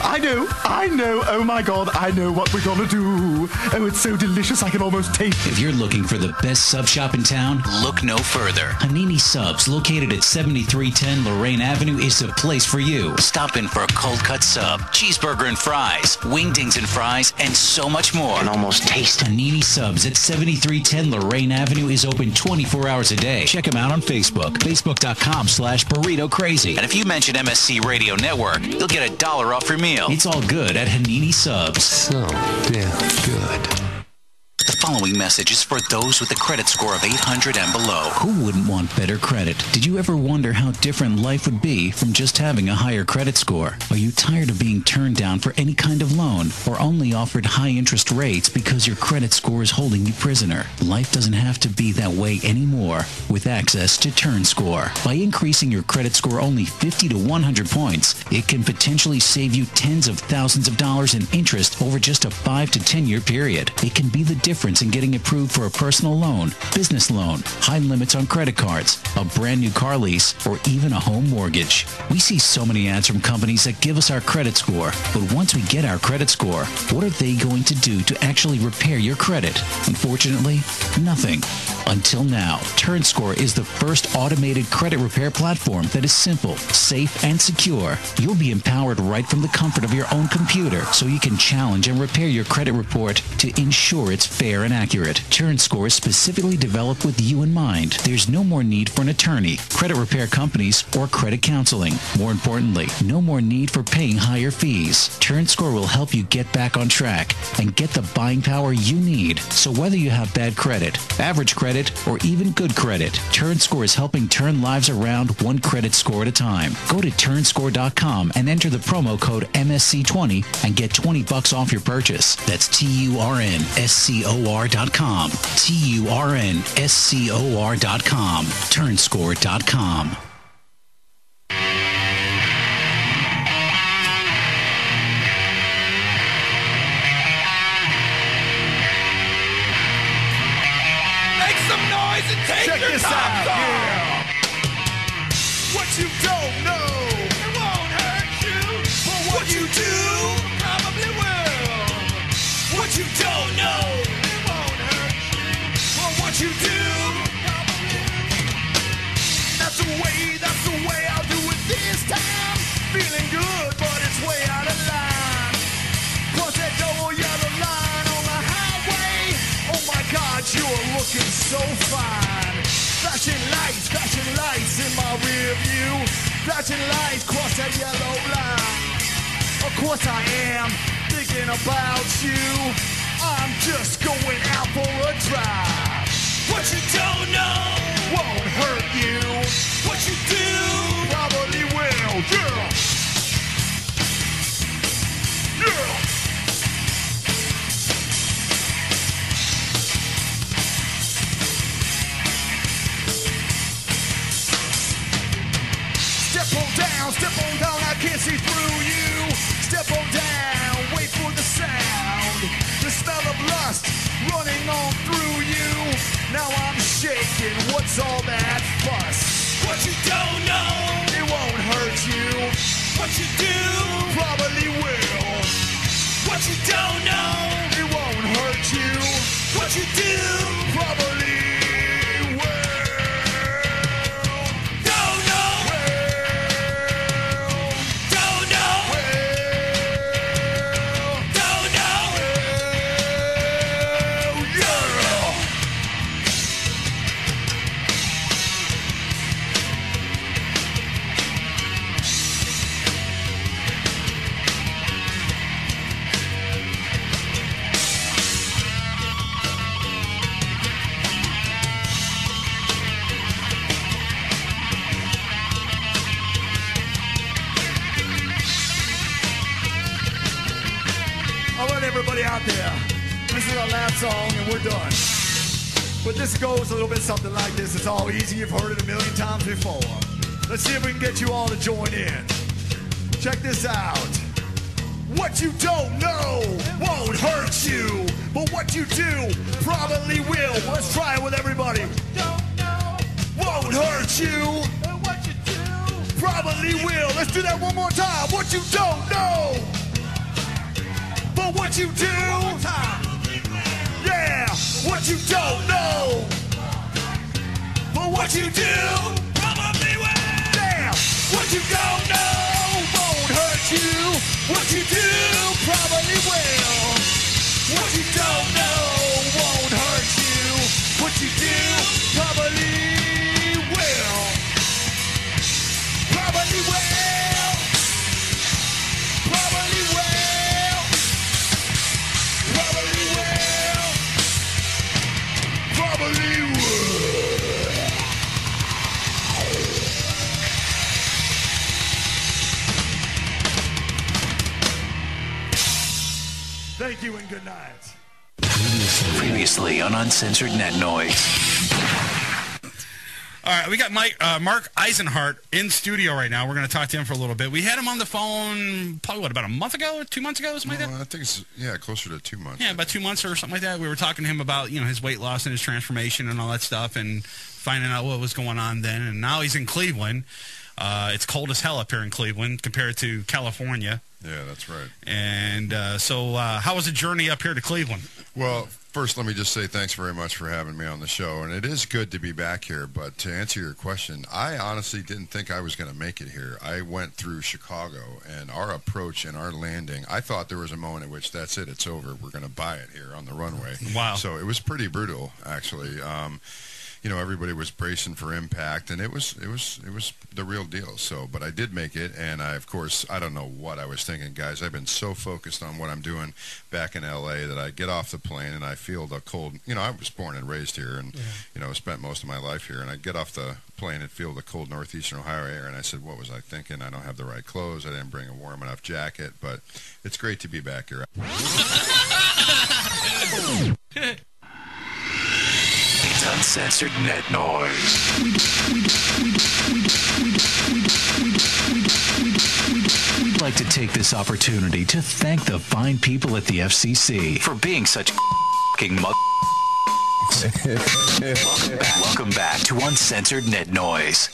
I know, oh my God, I know what we're gonna do. Oh, it's so delicious, I can almost taste it. If you're looking for the best sub shop in town, look no further. Hanini Subs, located at 7310 Lorraine Avenue, is the place for you. Stop in for a cold cut sub, cheeseburger and fries, wingdings and fries, and so much more. And almost taste Hanini Subs at 7310 Lorraine Avenue is open 24 hours a day. Check them out on Facebook, facebook.com/burrito crazy. And if you mention MSC Radio Network, you'll get $1 off your meal. It's all good at Hanini Subs. So damn good. The following message is for those with a credit score of 800 and below. Who wouldn't want better credit? Did you ever wonder how different life would be from just having a higher credit score? Are you tired of being turned down for any kind of loan or only offered high interest rates because your credit score is holding you prisoner? Life doesn't have to be that way anymore with access to TurnScore. By increasing your credit score only 50 to 100 points, it can potentially save you tens of thousands of dollars in interest over just a 5 to 10 year period. It can be the difference chance in getting approved for a personal loan, business loan, high limits on credit cards, a brand new car lease, or even a home mortgage. We see so many ads from companies that give us our credit score, but once we get our credit score, what are they going to do to actually repair your credit? Unfortunately, nothing. Until now, TurnScore is the first automated credit repair platform that is simple, safe, and secure. You'll be empowered right from the comfort of your own computer, so you can challenge and repair your credit report to ensure it's fair and accurate. TurnScore is specifically developed with you in mind. There's no more need for an attorney, credit repair companies, or credit counseling. More importantly, no more need for paying higher fees. TurnScore will help you get back on track and get the buying power you need. So whether you have bad credit, average credit, or even good credit, TurnScore is helping turn lives around one credit score at a time. Go to turnscore.com and enter the promo code MSC20 and get $20 off your purchase. That's TURNSCOR.com. TURNSCOR.com. Turnscore.com. Check this out, yeah. What you don't know, it won't hurt you. But what you do, probably will. What you don't know, it won't hurt you. But what you do, that's the way I'll do it this time. Feeling good, but it's way out of line. Cross that double yellow line on the highway. Oh my God, you're looking so fine. Flashing lights in my rear view. Flashing lights cross that yellow line. Of course I am thinking about you. I'm just going out for a drive. What you don't know won't hurt you. What you do probably will. Yeah. Yeah. Step on down, I can't see through you. Step on down, wait for the sound. The smell of lust running on through you. Now I'm shaking, what's all that fuss? What you don't know, it won't hurt you. What you do, probably will. What you don't know, it won't hurt you. What you do, probably everybody out there, this is our last song and we're done. But this goes a little bit something like this. It's all easy, you've heard it a million times before. Let's see if we can get you all to join in. Check this out. What you don't know won't hurt you, but what you do probably will. Let's try it with everybody. Won't hurt you, but what you do probably will. Let's do that one more time. What you don't know, but what you do, yeah, what you don't know, but what you do, probably will, yeah, what you don't know won't hurt you, what you do, probably will, what you don't know won't hurt you, what you do, probably will, probably will, probably will. Thank you and good night. Previously on Uncensored Net Noise. All right, we got Mark Eisenhart in studio right now. We're going to talk to him for a little bit. We had him on the phone probably, about a month ago, 2 months ago, something like that? I think it's, closer to 2 months. Yeah, about 2 months or something like that. We were talking to him about, his weight loss and his transformation and all that stuff and finding out what was going on then. And now he's in Cleveland. It's cold as hell up here in Cleveland compared to California. Yeah, that's right. And so how was the journey up here to Cleveland? Well, first, let me just say thanks very much for having me on the show. And it is good to be back here. But to answer your question, I honestly didn't think I was going to make it here. I went through Chicago, and our approach and our landing, I thought there was a moment at which that's it, it's over. We're going to buy it here on the runway. Wow. So it was pretty brutal, actually. Everybody was bracing for impact, and it was the real deal. So, but I did make it, and I don't know what I was thinking, guys. I've been so focused on what I'm doing back in L.A. that I get off the plane and I feel the cold. I was born and raised here, and spent most of my life here. And I get off the plane and feel the cold northeastern Ohio air, and I said, "What was I thinking? I don't have the right clothes. I didn't bring a warm enough jacket." But it's great to be back here. It's uncensored net noise. We'd like to take this opportunity to thank the fine people at the FCC for being such f***ing Welcome back to Uncensored Net Noise.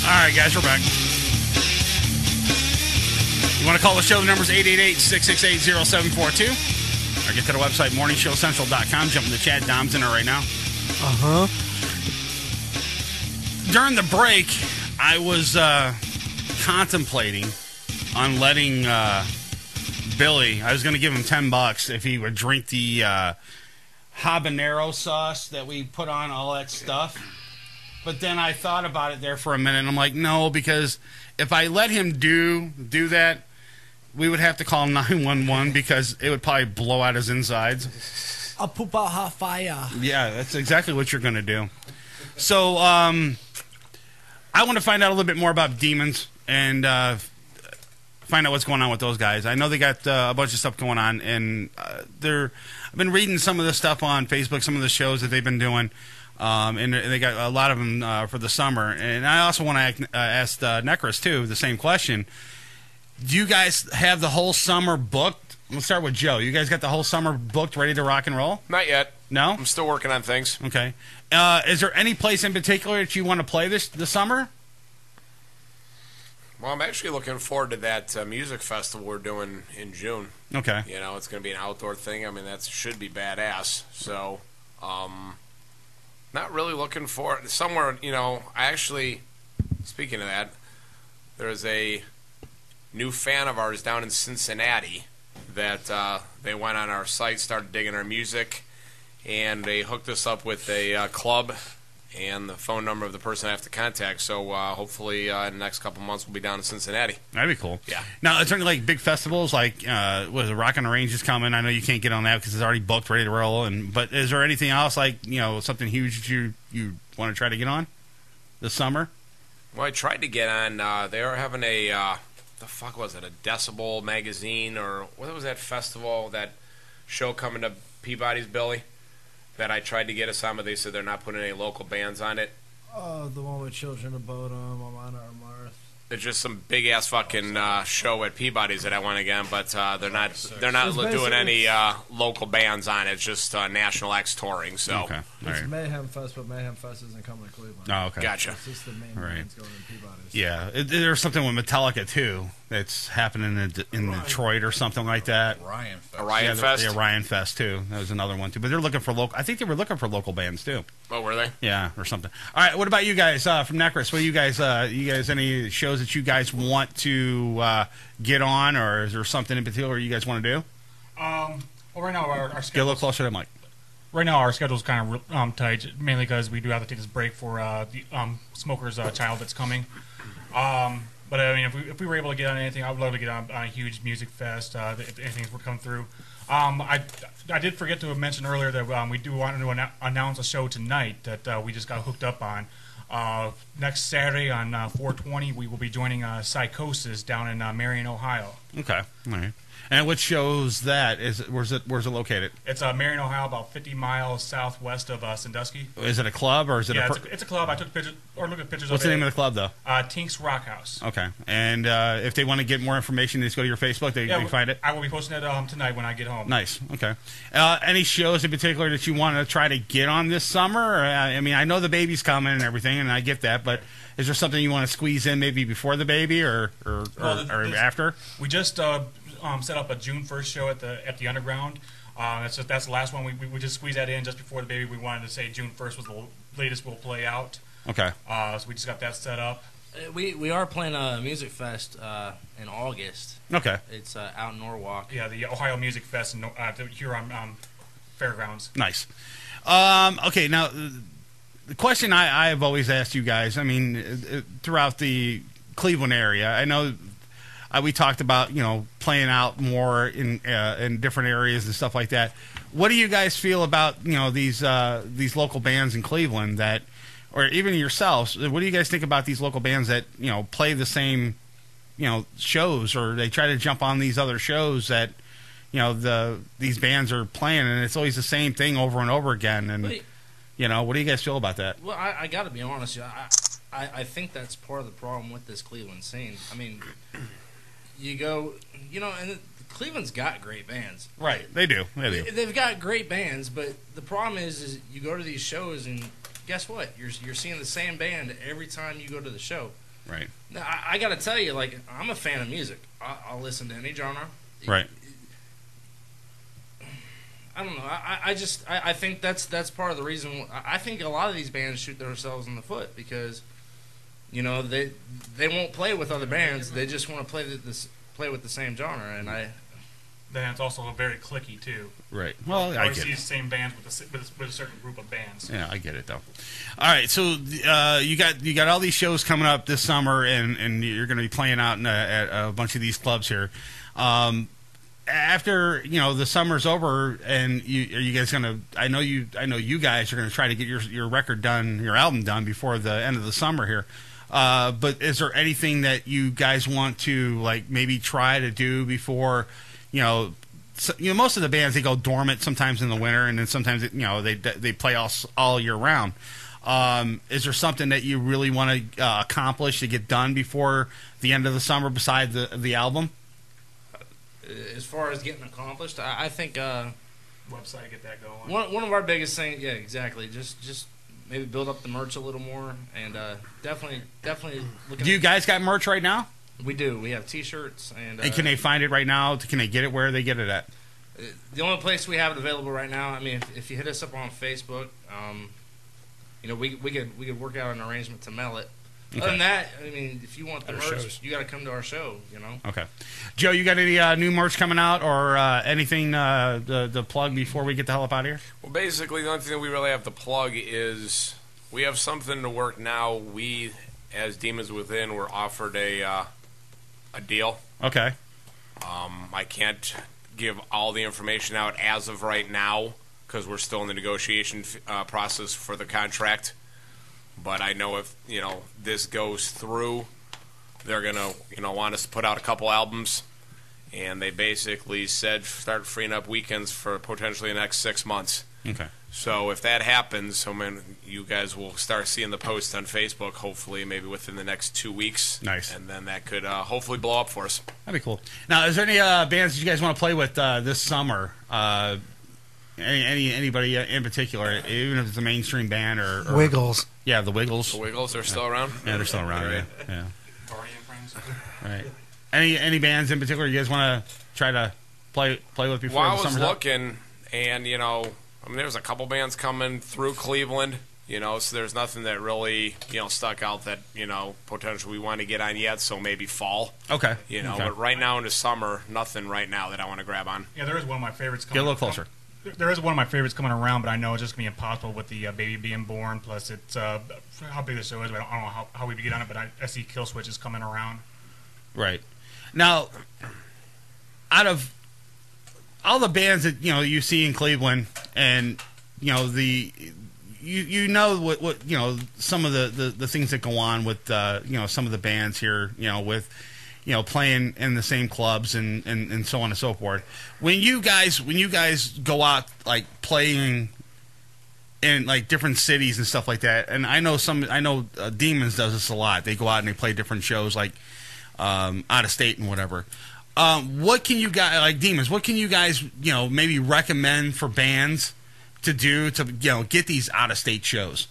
All right, guys, we're back. You want to call the show? The number's 888-668-0742. Or get to the website, morningshowcentral.com. Jump in the chat. Dom's in there right now. Uh-huh. During the break, I was contemplating on letting Billy, I was going to give him $10 if he would drink the habanero sauce that we put on all that stuff. But then I thought about it there for a minute, and I'm like, no, because if I let him do that, we would have to call 911 because it would probably blow out his insides. I'll poop out hot fire. Yeah, that's exactly what you're going to do. So I want to find out a little bit more about demons and find out what's going on with those guys. I know they got a bunch of stuff going on, and I've been reading some of the stuff on Facebook, some of the shows that they've been doing. And they got a lot of them for the summer. And I also want to ask Necris, too, the same question. Do you guys have the whole summer booked? Let's start with Joe. You guys got the whole summer booked, ready to rock and roll? Not yet. No? I'm still working on things. Okay. Is there any place in particular that you want to play this summer? Well, I'm actually looking forward to that music festival we're doing in June. Okay. It's going to be an outdoor thing. I mean, that should be badass. So, not really looking for it. Somewhere, I actually, speaking of that, there's a new fan of ours down in Cincinnati that they went on our site, started digging our music, and they hooked us up with a club and the phone number of the person I have to contact. So hopefully in the next couple months we'll be down in Cincinnati. That'd be cool. Yeah. Now, is there any big festivals like what is it, Rock on the Range is coming? I know you can't get on that because it's already booked, ready to roll. But is there anything else something huge that you want to try to get on this summer? Well, I tried to get on. They are having a the fuck was it? A Decibel magazine or what was that festival? That show coming to Peabody's, Billy? That I tried to get us on, but they said they're not putting any local bands on it. Oh, the one with Children of Bodom, Amana or Marth. It's just some big ass fucking show at Peabody's that I want to get on, but they're not doing any local bands on it. It's just National X touring. So okay. It's right. Mayhem Fest, but Mayhem Fest isn't coming to Cleveland. Oh, okay. Gotcha. It's just the main right. bands going to Peabody's. Yeah, there's something with Metallica too that's happening in Detroit or something like that. Orion Fest. Orion Fest. Yeah, Orion Fest too. That was another one too. But they're looking for local. I think they were looking for local bands too. Oh, were they? Yeah, or something. All right. What about you guys from Necris? What do you guys any shows that you guys want to get on, or is there something in particular you guys want to do? Well, right now our Get a schedule. little closer to the mic. Right now our schedule's kind of tight, mainly because we do have to take this break for the smoker's child that's coming. But I mean, if we were able to get on anything, I would love to get on a huge music fest. If anything would come through. I did forget to mention earlier that we do want to announce a show tonight that we just got hooked up on. Next Saturday on 4/20, we will be joining Psychosis down in Marion, Ohio. Okay, all right. And what shows that? Where's it located? It's Marion, Ohio, about 50 miles southwest of Sandusky. Is it a club or is it it's a club. I took pictures or looked at pictures What's of it. the name of the club, though? Tink's Rock House. Okay. And if they want to get more information, they just go to your Facebook. They can find it? I will be posting it tonight when I get home. Nice. Okay. Any shows in particular that you want to try to get on this summer? I mean, I know the baby's coming and everything, and I get that, but is there something you want to squeeze in maybe before the baby or after? We just set up a June 1st show at the Underground. That's the last one. We just squeezed that in just before the baby. We wanted to say June 1st was the latest we'll play out. Okay. So we just got that set up. We are playing a music fest in August. Okay. It's out in Norwalk. Yeah, the Ohio Music Fest in Huron Fairgrounds. Nice. Okay, now the question I have always asked you guys, I mean, throughout the Cleveland area, I know we talked about, playing out more in different areas and stuff like that. What do you guys feel about, these local bands in Cleveland that, or even yourselves, what do you guys think about these local bands that, play the same, shows, or they try to jump on these other shows that, these bands are playing, and it's always the same thing over and over again, and... what do you guys feel about that? Well, I got to be honest. I think that's part of the problem with this Cleveland scene. I mean, you go, and Cleveland's got great bands. Right, they do. They've got great bands, but the problem is you go to these shows and guess what? You're seeing the same band every time you go to the show. Right. Now, I got to tell you, like, I'm a fan of music. I'll listen to any genre. Right. I don't know. I think that's part of the reason. I think a lot of these bands shoot themselves in the foot because, they won't play with other bands. They just want to play with the same genre, and Then it's also very cliquey too. Right. Well, I get see it. the same bands with a certain group of bands. Yeah, I get it though. All right, so you got all these shows coming up this summer, and you're going to be playing out at a bunch of these clubs here. After the summer's over, and are you guys gonna? I know you guys are gonna try to get your record done, your album done before the end of the summer here. But is there anything that you guys want to maybe try to do before? Most of the bands, they go dormant sometimes in the winter, and then sometimes they play all year round. Is there something that you really want to accomplish to get done before the end of the summer, besides the album? As far as getting accomplished, I think website, get that going. One of our biggest things, yeah, exactly. Just maybe build up the merch a little more, and definitely looking. Do you guys got merch right now? We do. We have T-shirts, and can they find it right now? Can they get it? Where they get it at? The only place we have it available right now. I mean, if you hit us up on Facebook, we could work out an arrangement to mail it. Okay. Other than that, I mean, if you want the merch, you got to come to our show, Okay. Joe, you got any new merch coming out or anything to plug before we get the hell up out of here? Well, basically, the only thing that we really have to plug is we have something to work now. We, as Demons Within, were offered a deal. Okay. I can't give all the information out as of right now because we're still in the negotiation process for the contract. But I know if this goes through, they're gonna want us to put out a couple albums, and they basically said start freeing up weekends for potentially the next 6 months. Okay. So if that happens, you guys will start seeing the posts on Facebook. Hopefully, maybe within the next 2 weeks. Nice. And then that could hopefully blow up for us. That'd be cool. Now, is there any bands that you guys want to play with this summer? Anybody in particular, even if it's a mainstream band or Wiggles. Yeah, the Wiggles. The Wiggles are still around? Yeah, they're still around. Right. Yeah. Right. Any bands in particular you guys want to try to play with before well, the summer's I was up? looking, and there's a couple bands coming through Cleveland. So there's nothing that really stuck out that potentially we want to get on yet. So maybe fall. Okay. Okay. But right now in the summer, nothing right now that I want to grab on. Yeah, there is one of my favorites coming. Get a little closer. There is one of my favorites coming around, but I know it's just going to be impossible with the baby being born. Plus, it's how big the show is. But I don't know how we get on it, but I see Killswitch is coming around. Right. Now, out of all the bands that you see in Cleveland, and what some of the things that go on with some of the bands here, with playing in the same clubs and so on and so forth. When you guys go out like playing in like different cities and stuff like that, and I know Demons does this a lot. They go out and they play different shows like out of state and whatever. What can you guys, like Demons, what can you guys maybe recommend for bands to do to get these out of state shows?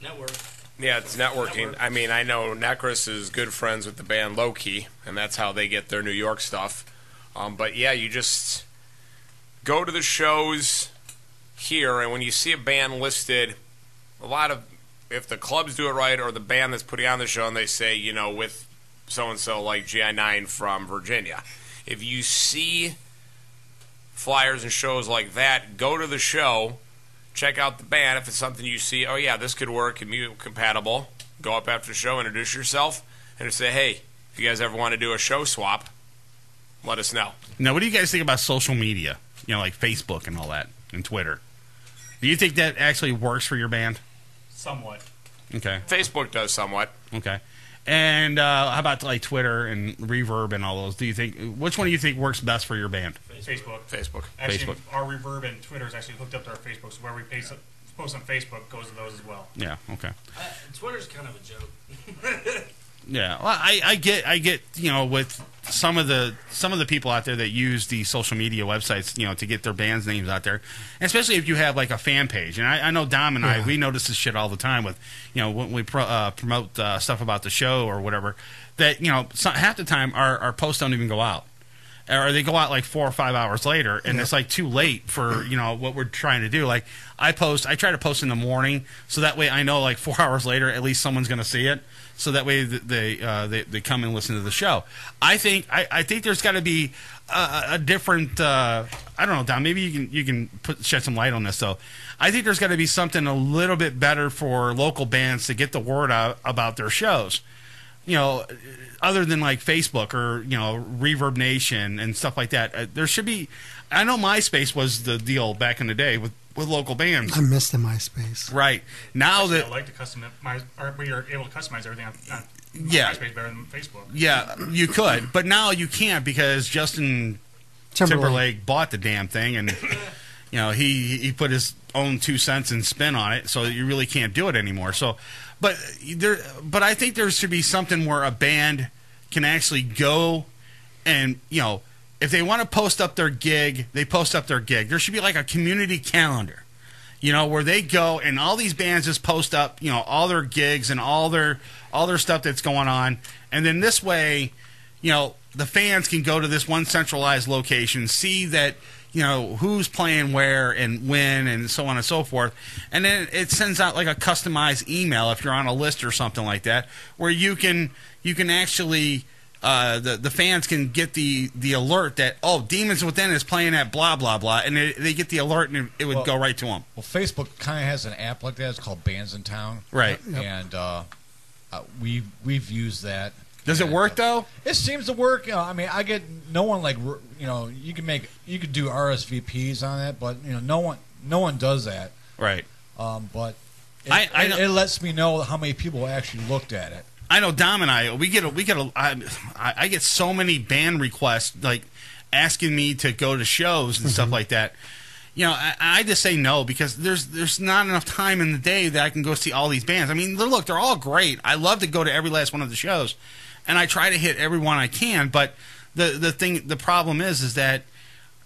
Network. Yeah, it's networking. I mean, I know Necris is good friends with the band Low Key, and that's how they get their New York stuff. But yeah, you just go to the shows here, and when you see a band listed, if the clubs do it right or the band that's putting on the show and they say, with so-and-so like GI9 from Virginia, if you see flyers and shows like that, go to the show. Check out the band. If it's something you see, oh yeah, this could work, can be compatible, go up after the show, introduce yourself, and say, hey, if you guys ever want to do a show swap, let us know. Now, what do you guys think about social media? Like Facebook and all that, and Twitter. Do you think that actually works for your band? Somewhat. Okay. Facebook does somewhat. Okay. And how about like Twitter and Reverb and all those? Which one do you think works best for your band? Facebook. Actually, our Reverb and Twitter is actually hooked up to our Facebook, so where we post on Facebook goes to those as well. Yeah. Okay. Twitter's kind of a joke. Yeah. Well, I get with some of the people out there that use the social media websites to get their band's names out there, and especially if you have like a fan page. And I know Dom and we notice this shit all the time with when we promote stuff about the show or whatever, that half the time our posts don't even go out, or they go out like 4 or 5 hours later, and it's like too late for what we're trying to do. Like I try to post in the morning, so that way I know like 4 hours later at least someone's going to see it. So that way they come and listen to the show. I think there's got to be a different. I don't know, Don. Maybe you can shed some light on this. though. I think there's got to be something a little bit better for local bands to get the word out about their shows. Other than like Facebook or Reverb Nation and stuff like that. There should be. I know MySpace was the deal back in the day with local bands. I missed the MySpace. Right. Now Actually, that I like to customize, or we are able to customize everything on MySpace better than Facebook. Yeah, you could, but now you can't because Justin Timberlake bought the damn thing, and he put his own 2 cents and spin on it, so you really can't do it anymore. So, but I think there should be something where a band can actually go and if they want to post up their gig, they post up their gig. There should be like a community calendar, where they go and all these bands just post up, all their gigs and all their stuff that's going on. And then this way, the fans can go to this one centralized location, see that, who's playing where and when and so on and so forth. And then it sends out like a customized email if you're on a list or something like that, where you can actually... the fans can get the alert that Demons Within is playing at blah blah blah, and they get the alert and it would go right to them. Well, Facebook kind of has an app like that. It's called Bands in Town, right? And we've used that. Does it work though? It seems to work. I mean, I get no one like you could do RSVPs on it, but no one does that, right? But it lets me know how many people actually looked at it. I know Dom and I I get so many band requests like asking me to go to shows and stuff like that. I just say no because there's not enough time in the day that I can go see all these bands. I mean, look, they're all great. I love to go to every last one of the shows, and I try to hit every one I can. But the problem is that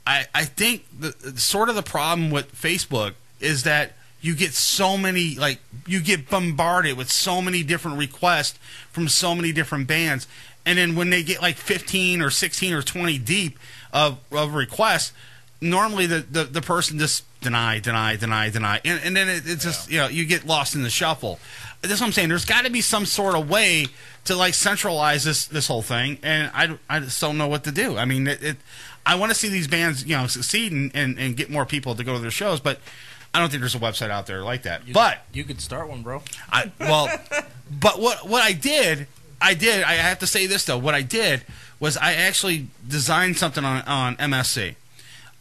I think the problem with Facebook is that you get so many, you get bombarded with so many different requests from so many different bands. And then when they get like 15 or 16 or 20 deep of requests, normally the person just deny. And then it's just, you get lost in the shuffle. That's what I'm saying. There's got to be some sort of way to centralize this whole thing. And I just don't know what to do. I mean, I want to see these bands, succeed and get more people to go to their shows, but I don't think there's a website out there like that. But you could start one, bro. But what I did, I have to say this though. What I did was I actually designed something on MSC.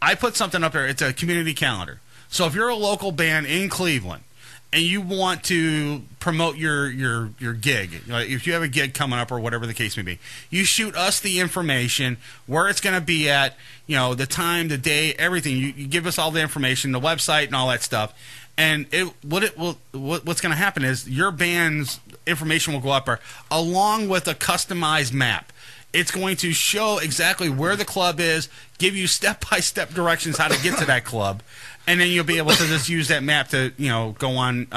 I put something up there. It's a community calendar. So if you're a local band in Cleveland and you want to promote your gig, like if you have a gig coming up or whatever the case may be, you shoot us the information, where it's going to be at, the time, the day, everything. You give us all the information, the website, and all that stuff. And what's going to happen is your band's information will go up there along with a customized map. It's going to show exactly where the club is, give you step-by-step directions how to get to that club, and then you'll be able to just use that map to, go on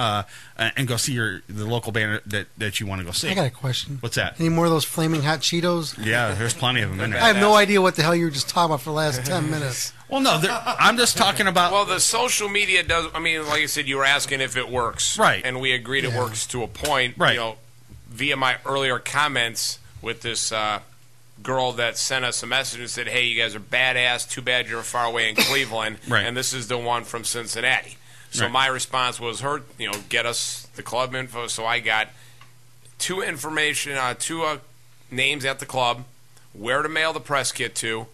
and go see the local band that you want to go see. I got a question. What's that? Any more of those flaming hot Cheetos? Yeah, there's plenty of them in there. I have no idea what the hell you were just talking about for the last 10 minutes. Well, no, I'm just talking about... Well, the social media does... I mean, like I said, you were asking if it works. Right. And we agreed it works to a point. Right. Via my earlier comments with this... girl that sent us a message and said, hey, you guys are badass, too bad you're far away in Cleveland, Right. and this is the one from Cincinnati. So Right. my response was get us the club info. So I got two names at the club, where to mail the press kit to,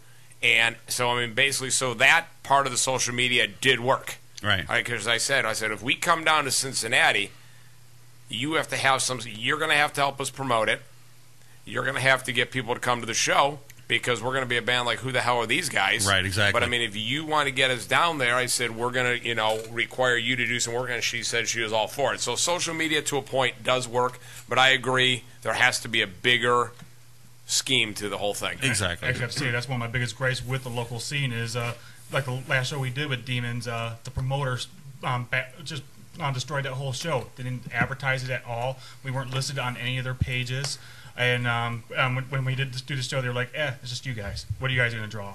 and so, basically, so that part of the social media did work. Right. Because I said, if we come down to Cincinnati, you have to have you're going to have to help us promote it. You're going to have to get people to come to the show because we're going to be a band like, who the hell are these guys? Right, exactly. But, if you want to get us down there, I said, we're going to, require you to do some work, and she said she was all for it. So social media, to a point, does work, but I agree there has to be a bigger scheme to the whole thing. Exactly. Actually, I have to say, that's one of my biggest gripes with the local scene is, like the last show we did with Demons, the promoters just destroyed that whole show. They didn't advertise it at all. We weren't listed on any of their pages. And when we did do the show, they were like, it's just you guys. What are you guys going to draw?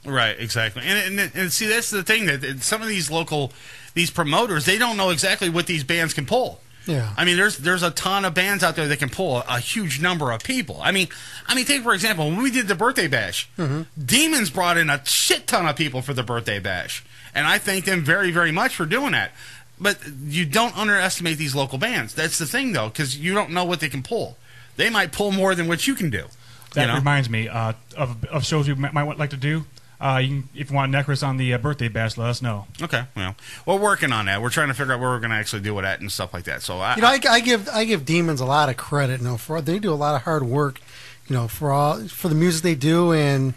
Right, exactly. And see, that's the thing, that some of these promoters, they don't know exactly what these bands can pull. Yeah. There's a ton of bands out there that can pull a huge number of people. Take, for example, when we did the birthday bash, Demons brought in a shit ton of people for the birthday bash. And I thank them very, very much for doing that. But you don't underestimate these local bands. That's the thing, though, because you don't know what they can pull. They might pull more than what you can do. That reminds me of shows you might like to do. If you want Necris on the birthday bash, let us know. Okay, well, we're working on that. We're trying to figure out where we're going to actually do it at and stuff like that. So I give Demons a lot of credit. They do a lot of hard work, for the music they do, and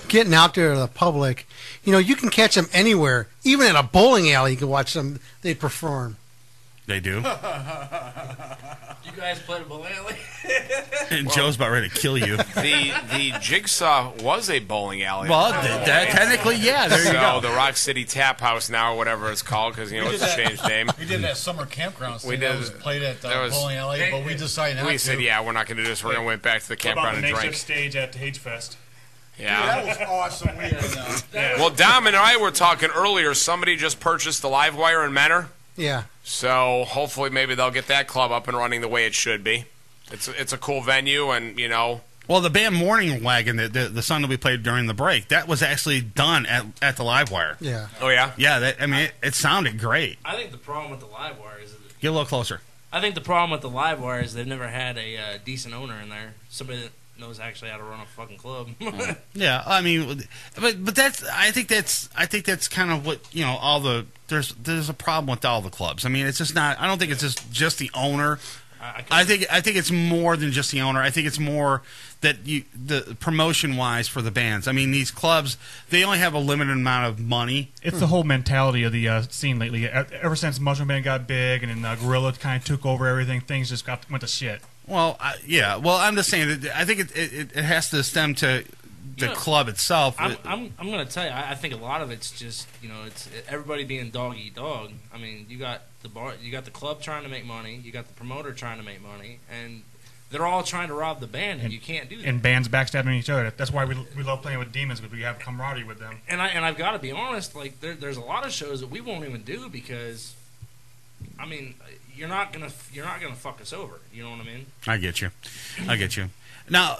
getting out there to the public. You can catch them anywhere, even at a bowling alley. You can watch them. They perform. They do. You guys played a bowling alley? And Joe's about ready to kill you. The Jigsaw was a bowling alley. Well, technically, yeah. There you go. The Rock City Tap House now, or whatever it's called, because it's changed name. We did that summer campground. We played at bowling alley, but we decided not to. We said, we're not going to do this. We're going to went back to the campground and drink. Stage at the Hage Fest. Yeah, dude, that was awesome. Well, Dom and I were talking earlier. Somebody just purchased the Live Wire in Menor. Yeah. So hopefully maybe they'll get that club up and running the way it should be. It's a cool venue, and Well, the band Morning Wagon, the song that we played during the break, that was actually done at the Live Wire. Yeah. Oh yeah. Yeah. It sounded great. I think the problem with the Live Wire is get a little closer. I think the problem with the Live Wire is they've never had a decent owner in there. Somebody that knows actually how to run a fucking club. Yeah, but I think that's kind of what all the there's a problem with all the clubs. It's just not. I don't think it's just the owner. I think it's more than just the owner. I think it's more that the promotion wise for the bands. These clubs, they only have a limited amount of money. It's the whole mentality of the scene lately. Ever since Mushroom Band got big and then Gorilla kind of took over everything, things just went to shit. Well, yeah. Well, I'm just saying that I think it has to stem to the club itself. I'm going to tell you, I think a lot of it's just it's everybody being dog eat dog. You got the bar, you got the club trying to make money, you got the promoter trying to make money, and they're all trying to rob the band, and you can't do that. And bands backstabbing each other. That's why we love playing with Demons, because we have camaraderie with them. And I've got to be honest, there's a lot of shows that we won't even do because, you're not gonna fuck us over. You know what I mean? I get you. Now,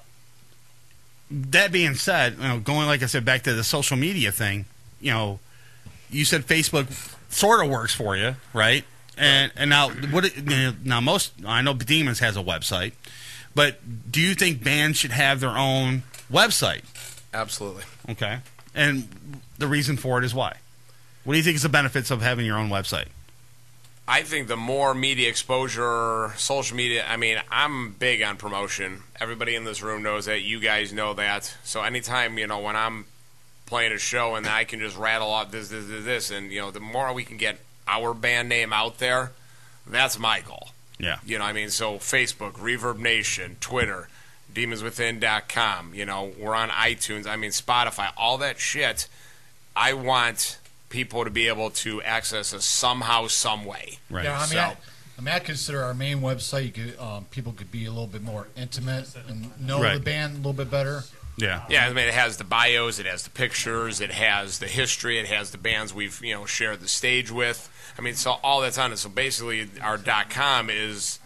that being said, going like I said back to the social media thing, you said Facebook sort of works for you, right? And now I know Demons has a website, but do you think bands should have their own website? Absolutely. Okay. And the reason for it is why? What do you think is the benefits of having your own website? I think the more media exposure, social media, I mean, I'm big on promotion. Everybody in this room knows that. You guys know that. So anytime, when I'm playing a show and I can just rattle off this, and, the more we can get our band name out there, that's my goal. Yeah. So Facebook, Reverb Nation, Twitter, demonswithin.com, we're on iTunes, Spotify, all that shit. I want people to be able to access us somehow, some way. Right. Yeah, I consider our main website. You could, people could be a little bit more intimate and know the band a little bit better. Yeah. Yeah, it has the bios, it has the pictures, it has the history, it has the bands we've shared the stage with. So all that's on it. So basically, our .com is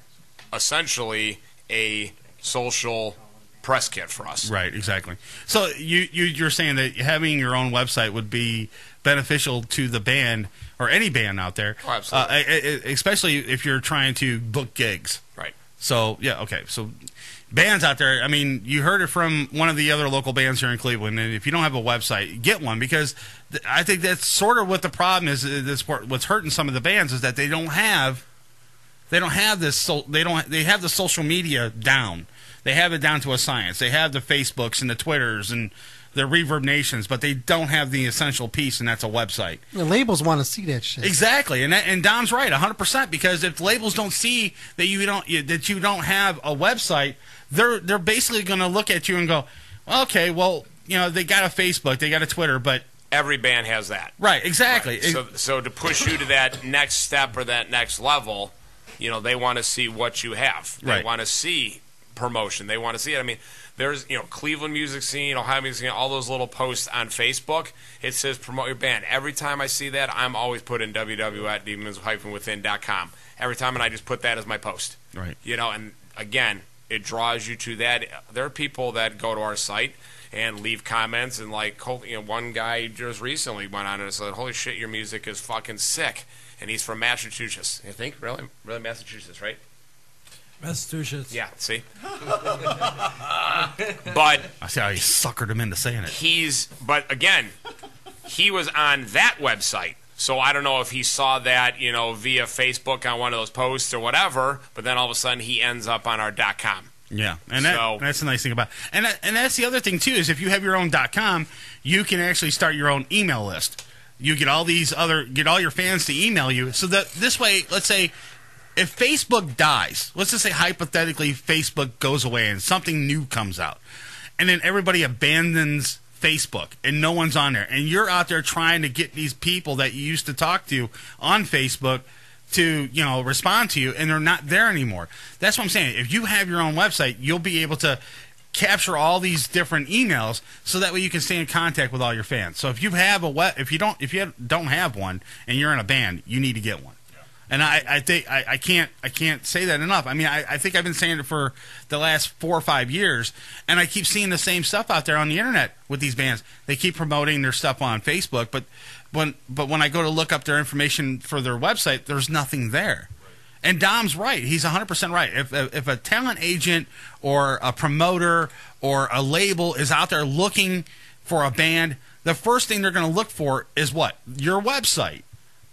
essentially a social press kit for us. Right. Exactly. So you're saying that having your own website would be beneficial to the band or any band out there. Oh, absolutely. Especially if you're trying to book gigs. Right. So, yeah, okay. So, bands out there, you heard it from one of the other local bands here in Cleveland, and if you don't have a website, get one, because I think that's sort of what the problem is. What's hurting some of the bands is that they have the social media down. They have it down to a science. They have the Facebooks and the Twitters and the Reverb Nations, but they don't have the essential piece, and that's a website. The labels want to see that shit. Exactly, and Dom's right, 100%. Because if labels don't see that you don't have a website, they're basically going to look at you and go, well, okay, well, they got a Facebook, they got a Twitter, but every band has that. Right, exactly. Right. So to push you to that next step or that next level, they want to see what you have. They want to see promotion. They want to see it. There's, Cleveland music scene, Ohio music scene, all those little posts on Facebook. It says promote your band. Every time I see that, I'm always putting www.demons-within.com. Every time, and I just put that as my post. Right. And again, it draws you to that. There are people that go to our site and leave comments, and one guy just recently went on and said, "Holy shit, your music is fucking sick," and he's from Massachusetts. I think really Massachusetts, right? Massachusetts. Yeah, see? But I see how you suckered him into saying it. But again, he was on that website. So I don't know if he saw that, via Facebook on one of those posts or whatever, but then all of a sudden he ends up on our .com. Yeah, and that's the nice thing about it. And that's the other thing, too, is if you have your own .com, you can actually start your own email list. You get all your fans to email you, so that this way, let's say, if Facebook dies, let's just say hypothetically Facebook goes away and something new comes out, and then everybody abandons Facebook and no one's on there, and you're out there trying to get these people that you used to talk to on Facebook to respond to you, and they're not there anymore. That's what I'm saying. If you have your own website, you'll be able to capture all these different emails, so that way you can stay in contact with all your fans. So if you have if you don't have one and you're in a band, you need to get one. And I think I can't say that enough. I think I've been saying it for the last 4 or 5 years, and I keep seeing the same stuff out there on the internet with these bands. They keep promoting their stuff on Facebook, but when I go to look up their information for their website, there's nothing there. And Dom's right; he's 100% right. If a talent agent or a promoter or a label is out there looking for a band, the first thing they're going to look for is what? Your website.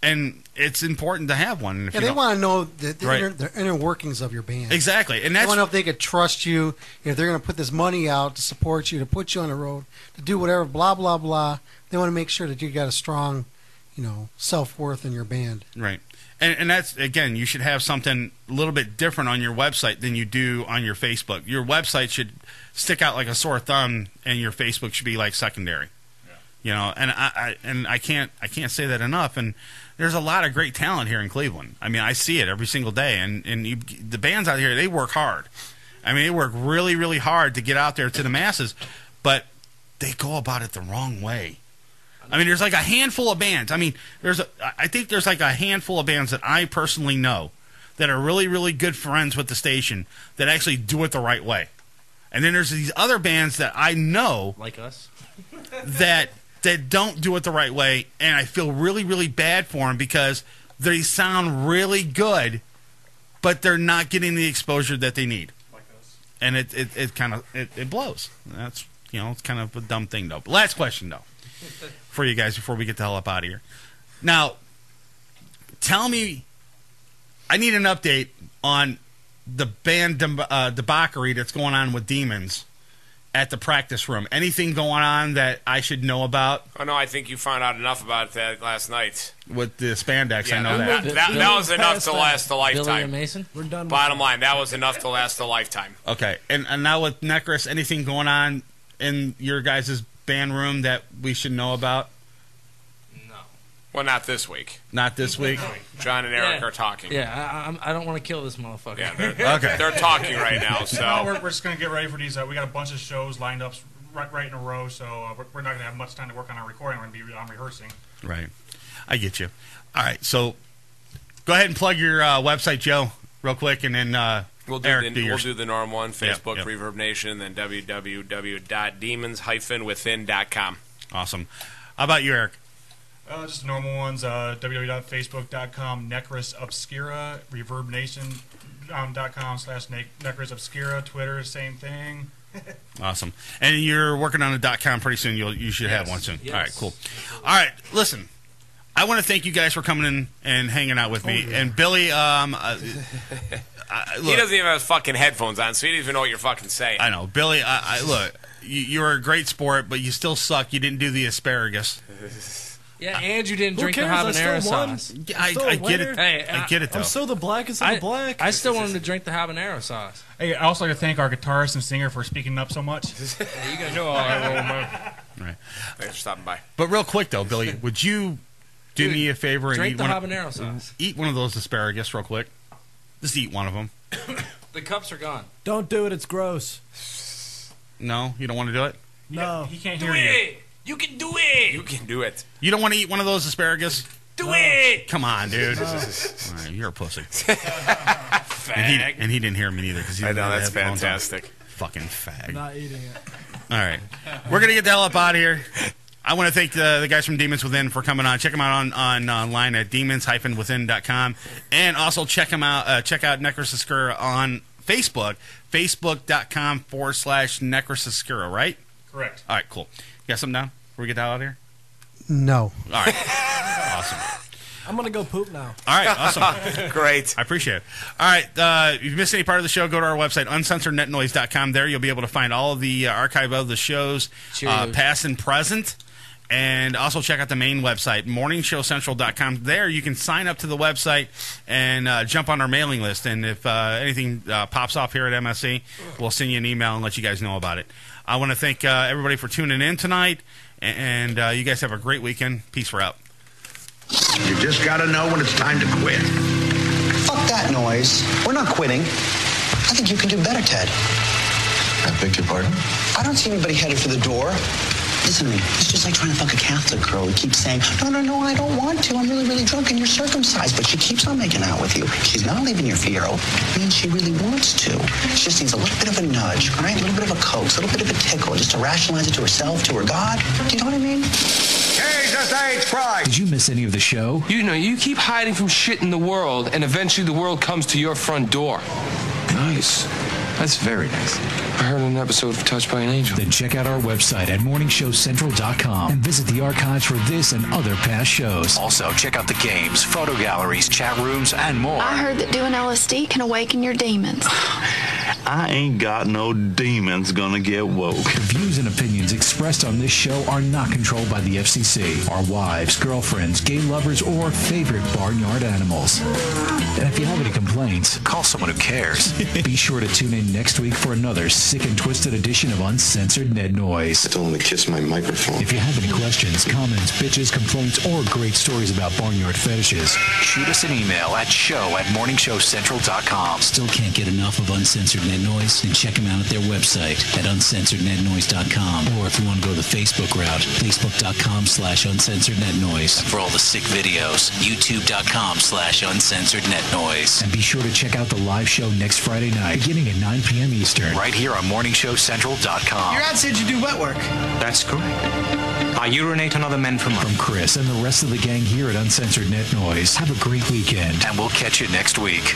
And it's important to have one. They want to know the inner workings of your band. Exactly. And they want to know if they could trust you, if they're going to put this money out to support you, to put you on the road, to do whatever, blah, blah, blah. They want to make sure that you got a strong, self-worth in your band. Right. And that's, again, you should have something a little bit different on your website than you do on your Facebook. Your website should stick out like a sore thumb, and your Facebook should be like secondary. Yeah. And I can't say that enough. And there's a lot of great talent here in Cleveland. I see it every single day. And the bands out here, they work hard. They work really, really hard to get out there to the masses, but they go about it the wrong way. There's like a handful of bands. I think there's like a handful of bands that I personally know that are really, really good friends with the station that actually do it the right way. And then there's these other bands that I know, like us, that don't do it the right way, and I feel really, really bad for them because they sound really good, but they're not getting the exposure that they need. Like us. And it kind of blows. That's it's kind of a dumb thing though. But last question though, for you guys before we get the hell up out of here. Now, tell me I need an update on the band debauchery that's going on with Demons at the practice room. Anything going on that I should know about? Oh, no, I think you found out enough about that last night. With the spandex, Yeah, I know that was enough to last a lifetime. Billy and Mason? We're done. Bottom line, that was enough to last a lifetime. Okay, and now with Necris, anything going on in your guys' band room that we should know about? Well, not this week. Not this week? John and Eric are talking. Yeah, I don't want to kill this motherfucker. Yeah, they're talking right now. So we're just going to get ready for these. We got a bunch of shows lined up right in a row, so we're not going to have much time to work on our recording. We're going to be on rehearsing. Right. I get you. All right, so go ahead and plug your website, Joe, real quick, and then we'll do the norm one, Facebook, Reverb Nation, then www.demons-within.com. Awesome. How about you, Eric? Just normal ones, www.facebook.com, Necris Obscura, reverbnation.com/Necris Obscura, Twitter, same thing. Awesome. And you're working on a .com pretty soon. You should have one soon. Yes. All right, cool. All right, listen. I want to thank you guys for coming in and hanging out with me. And Billy, he doesn't even have his fucking headphones on, so he doesn't even know what you're fucking saying. I know. Billy, look, you're a great sport, but you still suck. You didn't do the asparagus. Yeah, and you didn't drink the habanero sauce. I get it. Hey, I get it, though. I'm still the blackest of the black. I still want him to drink the habanero sauce. Hey, I also like to thank our guitarist and singer for speaking up so much. You guys know all right. Thanks for stopping by. But real quick, though, Billy, would you do me a favor and drink the habanero sauce? Eat one of those asparagus real quick. Just eat one of them. The cups are gone. Don't do it. It's gross. No? You don't want to do it? No. He can't hear you. You can do it. You can do it. You don't want to eat one of those asparagus? Do it. Come on, dude. All right, you're a pussy. and he didn't hear me neither. I know, that's fantastic. Fucking fag. Not eating it. All right. We're going to get the hell up out of here. I want to thank the guys from Demons Within for coming on. Check them out online at demons-within.com. And also check out Necris Obscura on Facebook, facebook.com/Necris Obscura, right? Correct. All right, cool. You got something down before we get the hell out of here? No. All right. Awesome. I'm going to go poop now. All right, awesome. Great. I appreciate it. All right, if you missed any part of the show, go to our website, uncensorednetnoise.com. There you'll be able to find all of the archive of the shows, past and present. And also check out the main website, morningshowcentral.com. There you can sign up to the website and jump on our mailing list. And if anything pops off here at MSC, we'll send you an email and let you guys know about it. I want to thank everybody for tuning in tonight. And you guys have a great weekend. Peace, we're out. You just got to know when it's time to quit. Fuck that noise. We're not quitting. I think you can do better, Ted. I beg your pardon? I don't see anybody headed for the door. Listen to me. It's just like trying to fuck a Catholic girl who keeps saying, no, I don't want to. I'm really, really drunk and you're circumcised. But she keeps on making out with you. She's not leaving your Fiero. It means she really wants to. She just needs a little bit of a nudge, all right? A little bit of a coax, a little bit of a tickle, just to rationalize it to herself, to her God. Do you know what I mean? Jesus H. Christ! Did you miss any of the show? You know, you keep hiding from shit in the world, and eventually the world comes to your front door. Nice. That's very nice. I heard an episode of Touched by an Angel. Then check out our website at morningshowcentral.com and visit the archives for this and other past shows. Also, check out the games, photo galleries, chat rooms, and more. I heard that doing LSD can awaken your demons. I ain't got no demons gonna get woke. The views and opinions expressed on this show are not controlled by the FCC, our wives, girlfriends, gay lovers, or favorite barnyard animals. And if you have any complaints, call someone who cares. Be sure to tune in next week for another sick and twisted edition of Uncensored Net Noise. I told him to kiss my microphone. If you have any questions, comments, bitches, complaints, or great stories about barnyard fetishes, shoot us an email at show@morningshowcentral.com. Still can't get enough of Uncensored Net Noise? Then check them out at their website at uncensorednetnoise.com. Or if you want to go the Facebook route, facebook.com/uncensorednetnoise. And for all the sick videos, youtube.com/uncensorednetnoise. And be sure to check out the live show next Friday night, beginning at 9 p.m. Eastern, right here on morningshowcentral.com. Your ad said you do wet work. That's correct. I urinate on other men for money. From Chris and the rest of the gang here at Uncensored Net Noise, have a great weekend, and we'll catch you next week.